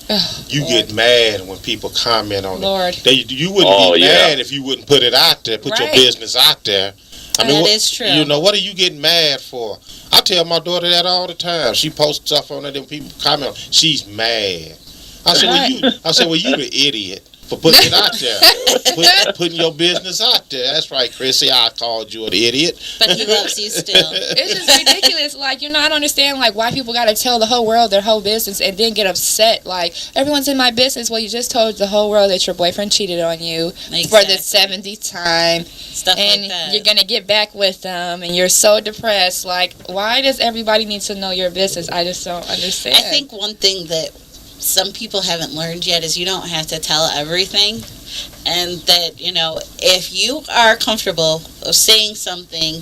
you get mad when people comment on it. You wouldn't be mad if you wouldn't put it out there, put your business out there. I mean,
that is true.
You know, what are you getting mad for? I tell my daughter that all the time. She posts stuff on it, and people comment. She's mad. I said, well, you the idiot for putting it out there, putting your business out there. That's right, Chrissy. I called you an idiot.
But he loves you still.
It's just ridiculous. Like, you know, I don't understand, like, why people got to tell the whole world their whole business and then get upset. Like, everyone's in my business. Well, you just told the whole world that your boyfriend cheated on you for the 70th time.
Stuff
and
like that.
You're going to get back with them, and you're so depressed. Like, why does everybody need to know your business? I just don't understand.
I think one thing that some people haven't learned yet is you don't have to tell everything, and that, you know, if you are comfortable of saying something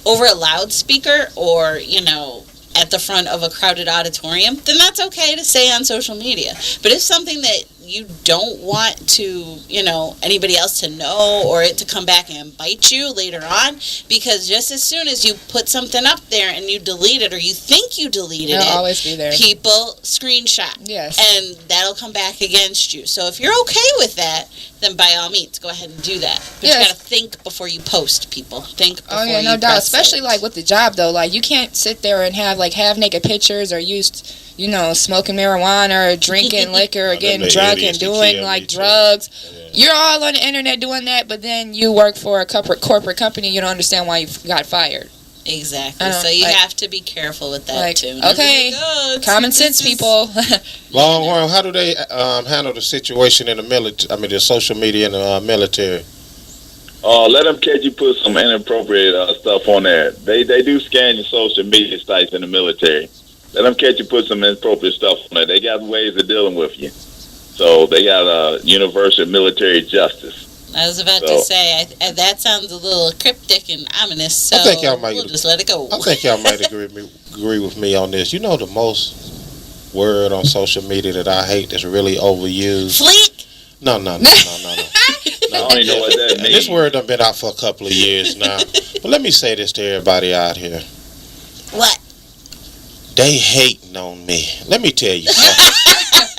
over a loudspeaker or, you know, at the front of a crowded auditorium, then that's okay to say on social media. But if something that you don't want to, you know, anybody else to know, or it to come back and bite you later on, because just as soon as you put something up there and you delete it, or you think you deleted
It'll
it,
always be there.
People screenshot.
Yes.
And that'll come back against you. So if you're okay with that, then by all means, go ahead and do that. But you gotta think before you post, people. Think before you
no doubt.
press
Especially,
send.
like, with the job, though. Like, you can't sit there and have, like, half-naked pictures or use, you know, smoking marijuana or drinking liquor or getting drunk and doing, like, drugs. You're all on the internet doing that, but then you work for a corporate company, you don't understand why you got fired.
Exactly. So you have to be careful with that, too.
Okay, common sense, people.
Longhorn, how do they handle the situation in the military? I mean, the social media in the military.
Let them catch you put some inappropriate stuff on there. They do scan your social media sites in the military. Let them catch you put some inappropriate stuff on there. They got ways of dealing with you. So they got universal military justice.
I was about to say, that sounds a little cryptic and ominous, so
I think y'all might,
we'll just let it go.
I think y'all might agree with me on this. You know, the most word on social media that I hate that's really overused?
Fleek?
No.
I don't even know what that means.
This word done been out for a couple of years now. But let me say this to everybody out here.
What?
They hating on me. Let me tell you something.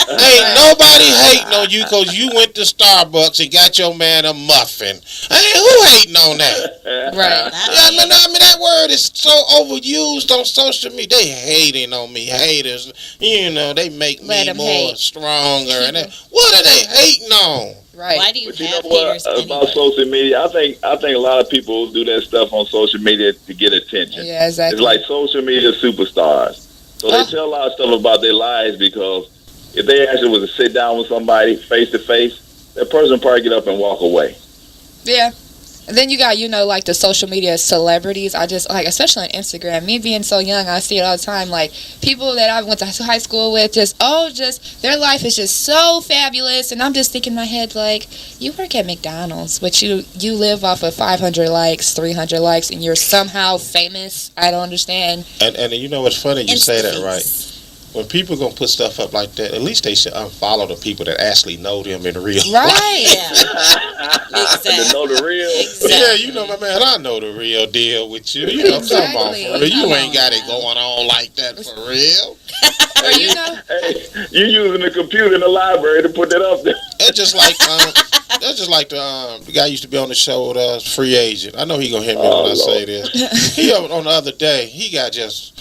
Ain't nobody hating on you because you went to Starbucks and got your man a muffin. Who hating on that?
Right.
I mean, that word is so overused on social media. They hating on me. Haters. You know, they make me more stronger. And what are they hating on?
Right.
Why do you have
know what,
haters anyway?
about social media? I think a lot of people do that stuff on social media to get attention.
Yeah, exactly.
It's like social media superstars. So they tell a lot of stuff about their lives, because if they actually was to sit down with somebody face to face, that person would probably get up and walk away.
Yeah. And then you got, you know, like the social media celebrities. I just, like, especially on Instagram, me being so young, I see it all the time. Like, people that I went to high school with, just their life is just so fabulous. And I'm just thinking in my head, like, you work at McDonald's, but you live off of 500 likes, 300 likes, and you're somehow famous. I don't understand.
And you know what's funny? You say that right. When people gonna put stuff up like that, at least they should unfollow the people that actually know them in real life.
Right.
Yeah. Exactly.
They know the real.
Exactly.
Yeah, you know, my man, I know the real deal with you. You know, come on, for real. You ain't got it going on like that for real.
Or, you know,
Hey, you using the computer in the library to put that up there.
That's just like the guy used to be on the show with us, Free Agent. I know he gonna hit me when I say this. He on the other day, he got just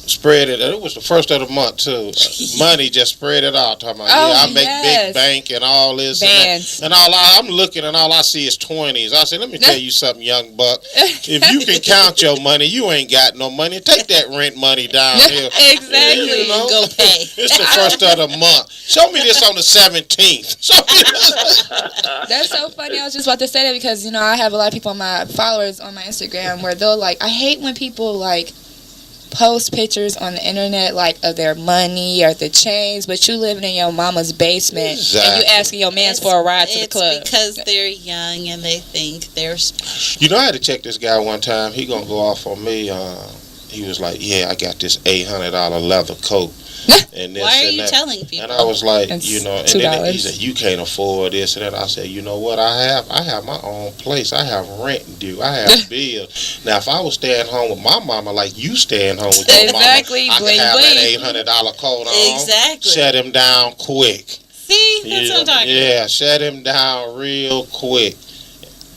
spread it. It was the first of the month too. Money just spread it out. Talking about, I make big bank and all this
bands.
and all. I'm looking and all I see is 20s. I said, let me tell you something, young buck. If you can count your money, you ain't got no money. Take that rent money down here.
Exactly.
You know?
Go pay.
It's the first of the month. Show me this on the 17th.
That's so funny. I was just about to say that because, you know, I have a lot of people on my followers on my Instagram where they'll, like, I hate when people, like, post pictures on the internet, like, of their money or the chains, but you living in your mama's basement and you asking your mans for a ride to the club.
It's because they're young and they think they're special.
You know, I had to check this guy one time. He gonna go off on me. He was like, yeah, I got this $800 leather coat. and this
Why are
and
you
that.
telling people?
And I was like,
It's
you know, and
$2.
then he said, you can't afford this. And then I said, you know what I have? I have my own place. I have rent due. I have bills. Now, if I was staying home with my mama like you staying home with your
Exactly,
mama, I
bling,
could have
bling.
that $800 coat on.
Exactly.
Shut him down quick.
See, that's what I'm talking about.
Yeah, shut him down real quick.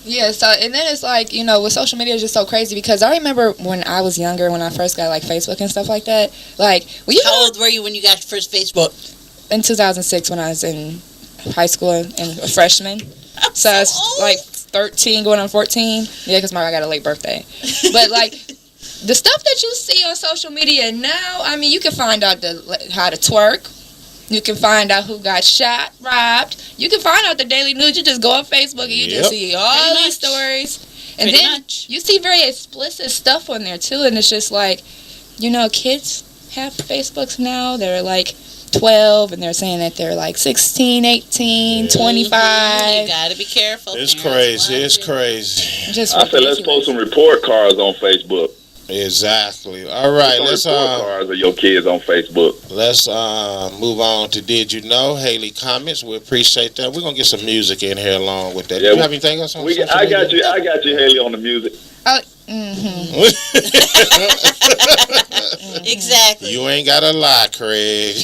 Yeah, so and then it's like, you know, with social media it's just so crazy because I remember when I was younger, when I first got like Facebook and stuff like that. Like, well, you
How
know,
old were you when you got your first Facebook?
in 2006 when I was in high school and a freshman. So
so
it's
old.
like 13 going on 14. Yeah, because I got a late birthday. But like the stuff that you see on social media now, I mean, you can find out how to twerk. You can find out who got shot, robbed. You can find out the daily news. You just go on Facebook and you just see all
Pretty
these
much.
stories. And
Pretty
then
much.
you see very explicit stuff on there too. And it's just like, you know, kids have Facebooks now. They're like 12 and they're saying that they're like 16, 18, 25.
You gotta be careful.
It's
parents.
crazy. It's crazy.
Just
I said, let's post some report cards on Facebook.
Exactly. All right, let's
report cards of your kids on Facebook.
let's move on to Did You Know? Haley comments. We appreciate that. We're gonna get some music in here along with that.
Yeah,
Do you have anything else on social
I got
media?
you, Haley, on the music.
Exactly.
You ain't gotta lie, Craig.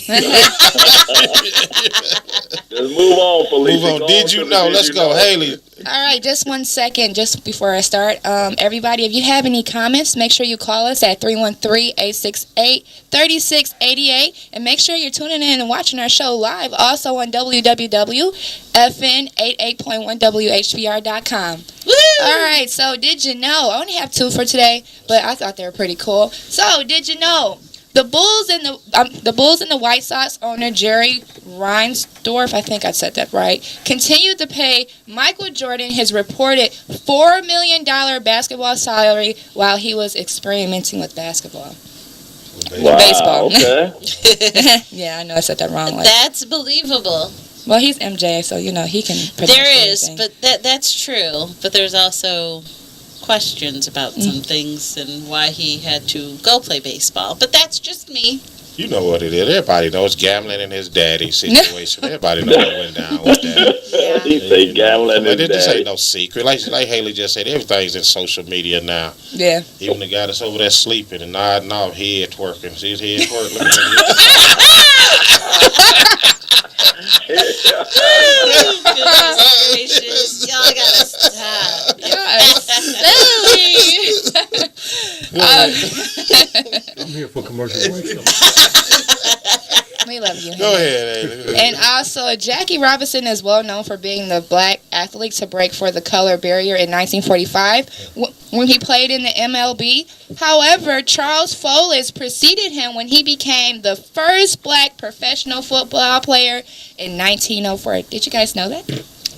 Let's move on, Felicia.
Move on.
Go
Did
to
you
the
know?
Did
Let's
You
go,
Know.
Haley.
All right, just 1 second, just before I start. Everybody, if you have any comments, make sure you call us at 313-868-3688. And make sure you're tuning in and watching our show live, also on www.fn88.1whpr.com.
Woo!
All right, so did you know? I only have 2 for today, but I thought they were pretty cool. So, did you know? The Bulls and the White Sox owner Jerry Reinsdorf, I think I said that right, continued to pay Michael Jordan his reported $4 million basketball salary while he was experimenting with basketball.
Wow,
Baseball.
okay.
Yeah, I know I said that wrong. Like,
That's believable.
well, he's MJ, so you know he can. Pretty
There
much do
is,
anything.
but that's true. But there's also questions about some things and why he had to go play baseball. But that's just me.
You know what it is. Everybody knows gambling and his daddy situation. Everybody knows what went down with that.
He say gambling
But
and
this ain't
daddy.
no secret. Like Haley just said, everything's in social media now.
Yeah.
Even the guy that's over there sleeping and nodding off, head twerking. See his head twerk? Look at that.
Goodness gracious. Y'all gotta stop.
I'm here for commercial breaks.
We love you.
Go ahead, Haley.
And also, Jackie Robinson is well known for being the black athlete to break for the color barrier in 1945 when he played in the MLB. However, Charles Foles preceded him when he became the first black professional football player in 1904. Did you guys know that?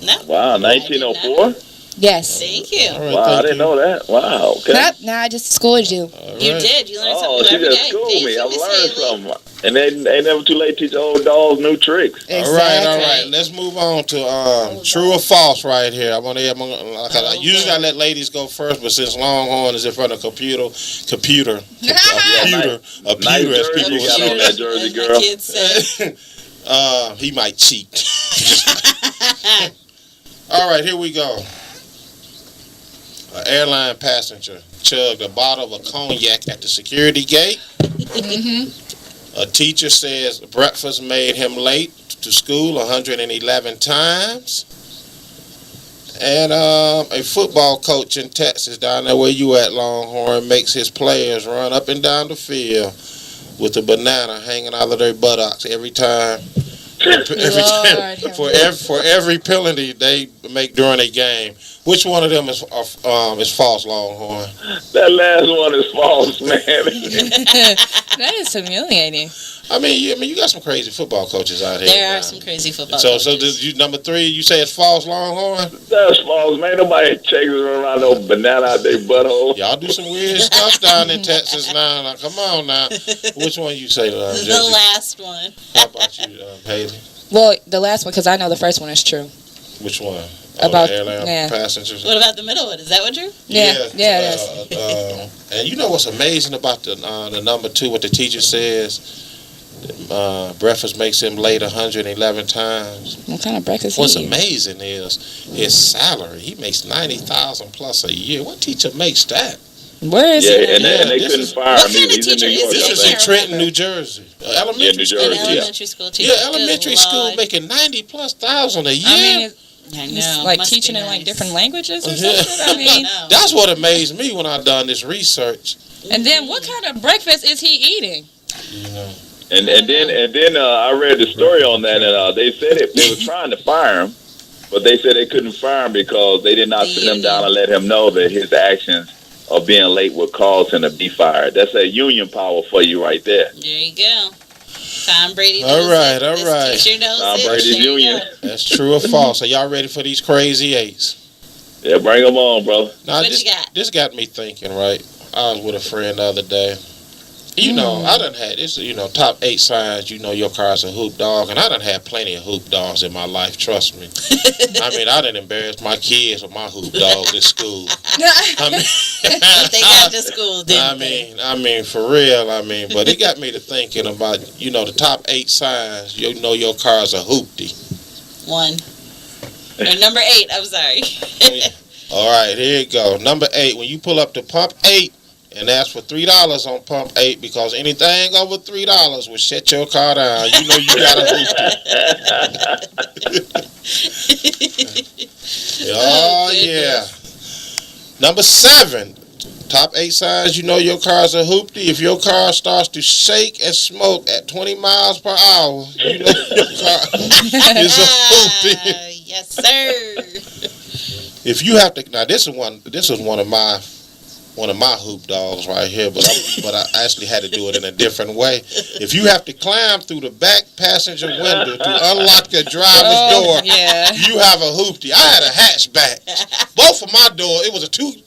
No.
Wow, 1904?
Yes.
Thank you.
All right,
Wow, I
thank
didn't
you.
know that. Wow, okay.
Nope, nah, I just schooled you.
All
You
right.
did. You learned
Oh,
something
she
every
just
day.
schooled
Thank
me.
you,
I've
Miss
learned
Haley.
something. And they ain't never too late to teach old dogs new tricks.
All right. Let's move on to true or false right here. Usually I let ladies go first, but since Longhorn is in front of computer,
Nice
as people
jersey you
would
got on that
say,
jersey,
As my
girl.
kids say.
he might cheat. All right, here we go. An airline passenger chugged a bottle of cognac at the security gate. A teacher says breakfast made him late to school 111 times. And a football coach in Texas, down there where you at, Longhorn, makes his players run up and down the field with a banana hanging out of their buttocks every time. For every penalty they make during a game. Which one of them is false, Longhorn?
That last one is false, man.
That is humiliating.
I mean, you got some crazy football coaches out here.
There
now.
are some crazy football
So
coaches.
this, you, number 3, you say it's false, Longhorn?
That's false, man. Nobody chasing around no banana out their butthole.
Y'all do some weird stuff down in Texas now. Now, come on now. Which one you say,
the
Jesse?
last one.
How about you, Haley?
Well, the last one, because I know the first one is true.
Which one?
About-
the airline
yeah.
passengers?
What about the middle one? Is that one true?
Yeah, it is.
And you know what's amazing about the number 2, what the teacher says? Breakfast makes him late 111 times.
What kind of breakfast?
What's amazing is his salary. He makes $90,000 plus a year. What teacher makes that?
Where is
Yeah,
he?
and they couldn't fire him either. He's in New York.
This is in Trenton, New Jersey. Elementary
New
school.
Jersey,
An elementary school teacher.
Yeah, elementary school making 90+ thousand a year.
I mean,
I
he's
know.
like
Must
teaching
be
in like
nice.
different languages or
Yeah.
something. I mean,
No.
That's what amazed me when I done this research.
and then what kind of breakfast is he eating?
You know.
And then I read the story on that, and they said they were trying to fire him, but they said they couldn't fire him because they did not sit him down and let him know that his actions of being late would cause him to be fired. That's a union power for you right there.
There you go. Tom Brady.
All
knows
right,
it.
all
This
right.
teacher knows
Tom
it.
Brady's
There you
union.
go.
That's true or false? Are y'all ready for these crazy eights?
Yeah, bring them on, bro.
Now,
What you got?
this got me thinking, right? I was with a friend the other day. You know, I done had this, top 8 signs, your car's a hoop dog. And I done had plenty of hoop dogs in my life, trust me. I mean, I done embarrassed my kids with my hoop dogs at school. I mean,
But they got to school, didn't they?
I mean, for real, but it got me to thinking about, the top 8 signs, your car's a hoopty.
1. Or number 8, I'm sorry.
All right, here you go. Number 8, when you pull up to pump 8 and ask for $3 on pump 8 because anything over $3 will shut your car down. You know you got a hoopty. Oh, yeah. Number 7, top 8 signs you know your car's a hoopty. If your car starts to shake and smoke at 20 miles per hour, you know your car is a hoopty.
Yes, sir.
If you have to, now this is one of my hoop dogs right here, but I actually had to do it in a different way. If you have to climb through the back passenger window to unlock your driver's door,
Yeah.
you have a hoopty. I had a hatchback. Both of my door, it was a two-door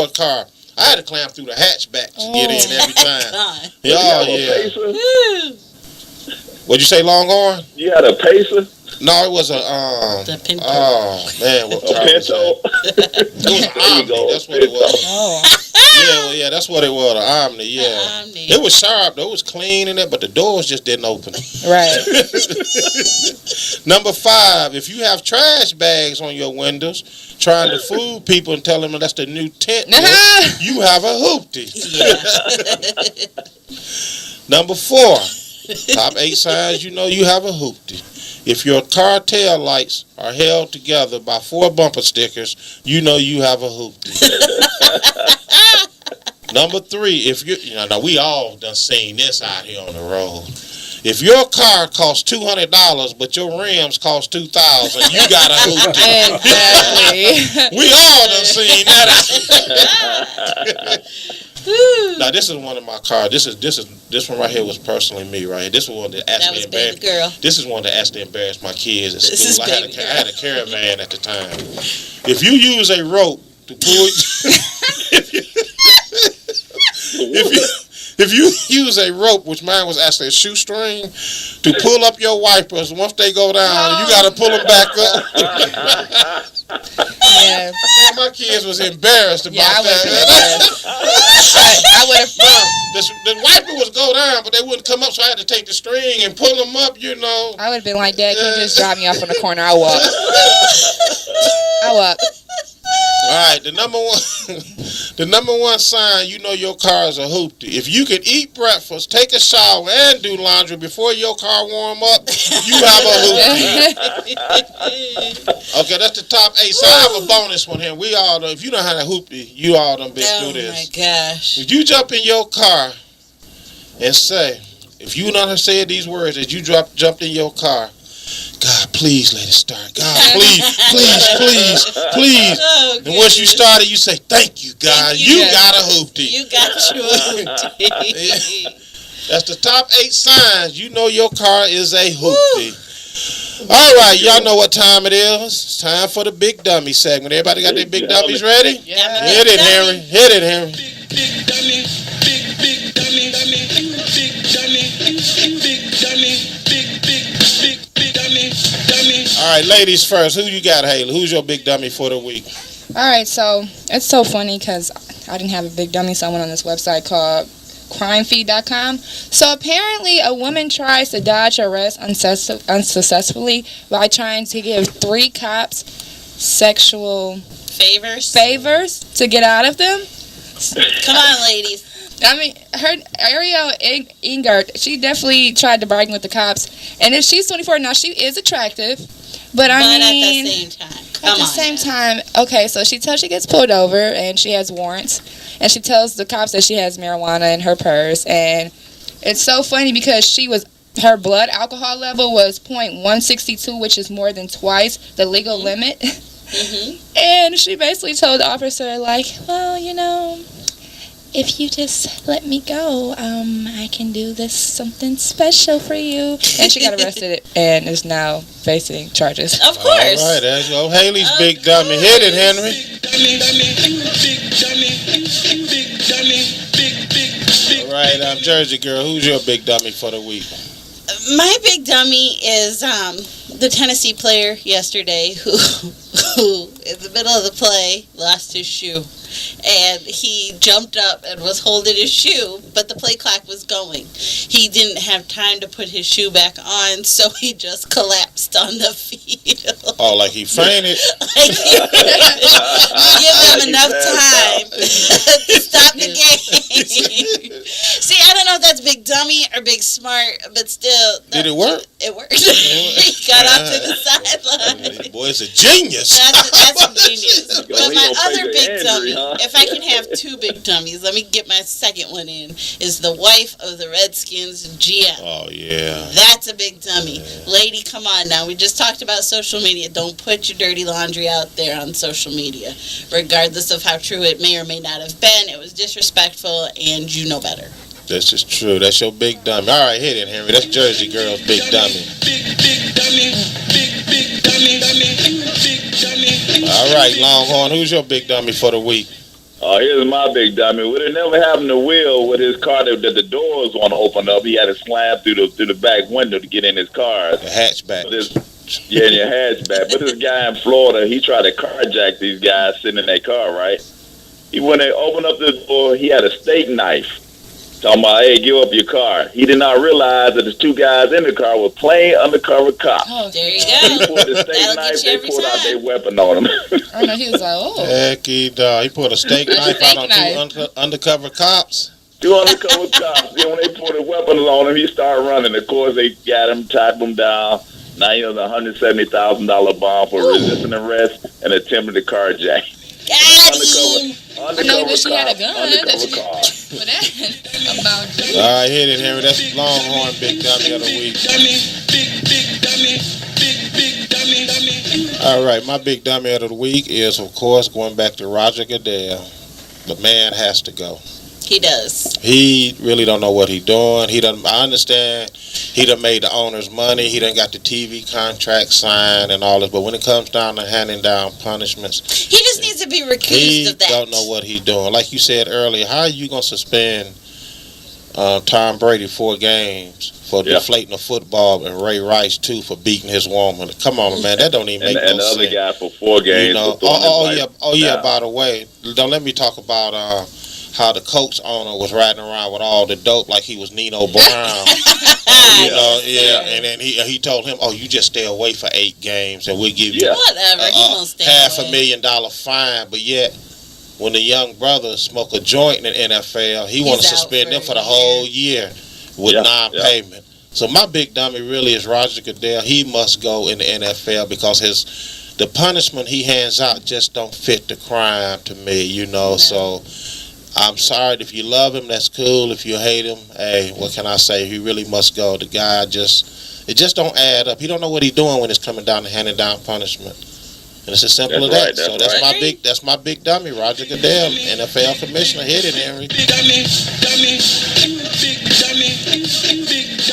car. I had to climb through the hatchback to get in every time.
God.
Oh,
You
yeah.
had a pacer?
Woo.
What'd you say, Longhorn?
You had a pacer?
No, it was a
The Pinto.
oh man, what
A
car was
Pinto?
that? It was an
There you
Omni.
go,
That's what it was.
Oh.
Yeah, that's what it was. An Omni. Yeah,
Omni.
it was sharp. Though. It was clean in it, but the doors just didn't open.
Right.
Number 5, if you have trash bags on your windows, trying to fool people and tell them that's the new tent, you have a hoopty. Number 4, top 8 signs you know you have a hoopty. If your car tail lights are held together by 4 bumper stickers, you know you have a hoopty. Number 3, if you now we all done seen this out here on the road. If your car costs $200 but your rims cost $2,000, you got a hoopty.
Exactly.
We all done seen that. Now this is one of my cars. This one right here was personally me right here. This was one that
That
actually
was baby girl.
This is one that actually embarrassed my kids at
This is
school. I
baby
had a caravan at the time. If you use a rope to pull, if you use a rope, which mine was actually a shoestring, to pull up your wipers, once they go down, you got to pull them back up.
Yeah.
Man, my kids was embarrassed about
I would have been
that.
I would have.
The wiper was go down, but they wouldn't come up, so I had to take the string and pull them up,
I would have been like, Dad, can you just drop me off in the corner? I'll walk. I'll walk.
All right, the number one sign you know your car is a hoopty. If you can eat breakfast, take a shower, and do laundry before your car warm up, you have a hoopty. Okay, that's the top 8. So I have a bonus one here. We all know, if you don't have a hoopty, you all done been through this.
Oh my gosh.
If you jump in your car and say, if you not have said these words as you jumped in your car, God, please let it start. God, please.
Oh,
And once you started, you say, thank you, God.
Thank you.
You got a hoopty.
You got you a hoopty.
That's the top 8 signs. You know your car is a hoopty. All right, y'all know what time it is. It's time for the Big Dummy segment. Everybody got their big dummies ready?
Yeah.
Hit it, Henry. Hit it, Henry.
Big dummy, big dummy, big dummy, big dummy, big dummy.
All right, ladies first. Who you got, Haley? Who's your big dummy for the week?
All right, so it's so funny because I didn't have a big dummy. So I went on this website called crimefeed.com. So apparently a woman tries to dodge arrest unsuccessfully by trying to give 3 cops sexual favors to get out of them.
Come on, ladies.
I mean, her Ariel Ingard, she definitely tried to bargain with the cops. And if she's 24 now, she is attractive. But I mean,
at the same time,
okay, so she tells she gets pulled over and she has warrants. And she tells the cops that she has marijuana in her purse. And it's so funny because her blood alcohol level was .162, which is more than twice the legal limit.
Mm-hmm.
And she basically told the officer, like, well, you know, if you just let me go, I can do something special for you. And she got arrested and is now facing charges.
Of course.
All right, there you go. Haley's big dummy. Hit it, Henry. All right, Jersey girl, who's your big dummy for the week?
My big dummy is the Tennessee player yesterday who in the middle of the play lost his shoe. And he jumped up and was holding his shoe, but the play clock was going. He didn't have time to put his shoe back on, so he just collapsed on the field.
Oh, like he fainted?
Give him enough time to stop the game. See, I don't know if that's big dummy or big smart, but still.
Did it work?
It worked. He got off to the sideline.
Boy, it's a genius.
That's a genius. But my other big dummy, if I can have 2 big dummies, let me get my second one in, is the wife of the Redskins GM.
Oh, yeah.
That's a big dummy. Yeah. Lady, come on now. We just talked about social media. Don't put your dirty laundry out there on social media. Regardless of how true it may or may not have been, it was disrespectful, and you know better.
This is true. That's your big dummy. All right, hit it, Henry. That's Jersey girl's big dummy.
Big dummy. Big dummy.
All right, Longhorn, who's your big dummy for the week?
Here's my big dummy. Would it never happened to Will with his car that the doors want to open up? He had to slam through the back window to get in his car.
The hatchback.
In your hatchback. But this guy in Florida, he tried to carjack these guys sitting in their car, right? When they opened up the door, he had a steak knife. Talking about, hey, give up your car. He did not realize that the 2 guys in the car were plain undercover cops.
Oh, there you go.
He pulled the steak knife, they pulled out their weapon on him.
I know, he was like, oh.
Heck, he pulled a steak knife out on 2 undercover cops.
2 undercover cops. Then when they pulled their weapons on him, he started running. Of course, they got him, tied him down. Now he has a $170,000 bond for resisting arrest and attempting to carjack.
I know that she had a gun. All
right, hit it, Henry. That's Longhorn big dummy of the week. All right, my big dummy of the week is, of course, going back to Roger Goodell. The man has to go.
He does.
He really don't know what he's doing. I understand he done made the owners money. He done got the TV contract signed and all this. But when it comes down to handing down punishments,
he just needs to be recused of that.
He don't know what he's doing. Like you said earlier, how are you going to suspend Tom Brady 4 games for deflating a football and Ray Rice 2 for beating his woman? Come on, man. That don't even make no sense.
And the other guy for 4 games.
You know, by the way, don't let me talk about how the Colts owner was riding around with all the dope like he was Nino Brown. And then he told him, oh, you just stay away for 8 games and we'll give you $500,000 fine. But yet, when the young brothers smoke a joint in the NFL, he want to suspend them for the whole year with non-payment. So my big dummy really is Roger Goodell. He must go in the NFL because the punishment he hands out just don't fit the crime to me, you know. No. So I'm sorry. If you love him, that's cool. If you hate him, hey, what can I say? He really must go. The guy it just don't add up. He don't know what he's doing when it's coming down to handing down punishment. And it's as simple as that. So that's my big dummy, Roger Goodell, NFL commissioner. Hit it, Henry.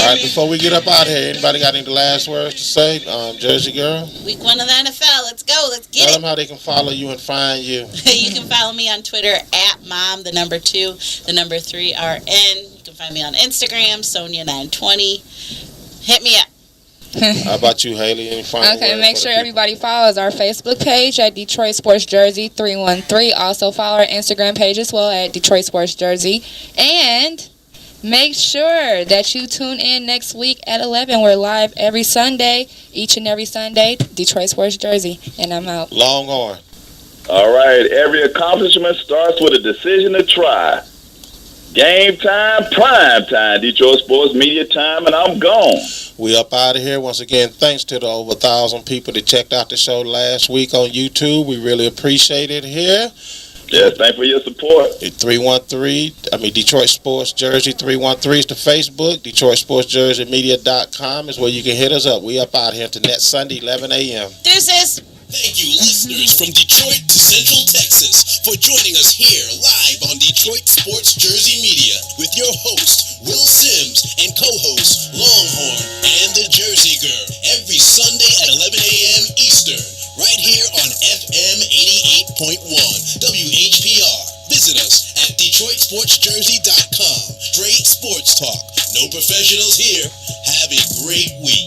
All right, before we get up out of here, anybody got any last words to say? Jersey girl?
Week 1 of the NFL. Let's go. Let's get
Tell them how they can follow you and find you.
You can follow me on Twitter at mom2, 3RN. You can find me on Instagram, Sonia920. Hit me up.
How about you, Haley? Any final words?
Okay, make sure everybody follows our Facebook page at Detroit Sports Jersey 313. Also follow our Instagram page as well at Detroit Sports Jersey. And Make sure that you tune in next week at 11. We're live every Sunday, each and every Sunday. Detroit Sports Jersey, and I'm out.
Longhorn.
All right. Every accomplishment starts with a decision to try. Game time, prime time, Detroit Sports Media time, and I'm gone.
We up out of here. Once again, thanks to the over 1,000 people that checked out the show last week on YouTube. We really appreciate it here.
Yes, thanks for your support.
313, Detroit Sports Jersey 313 is the Facebook. DetroitSportsJerseyMedia.com is where you can hit us up. We up out here to next Sunday, 11 a.m.
Deuces.
Thank you, listeners from Detroit to Central Texas, for joining us here live on Detroit Sports Jersey Media with your host, Will Sims, and co-host, Longhorn and the Jersey Girl, every Sunday at 11 a.m. Eastern, right here on FM 88.1 WHPR. Visit us at DetroitSportsJersey.com. Straight sports talk. No professionals here. Have a great week.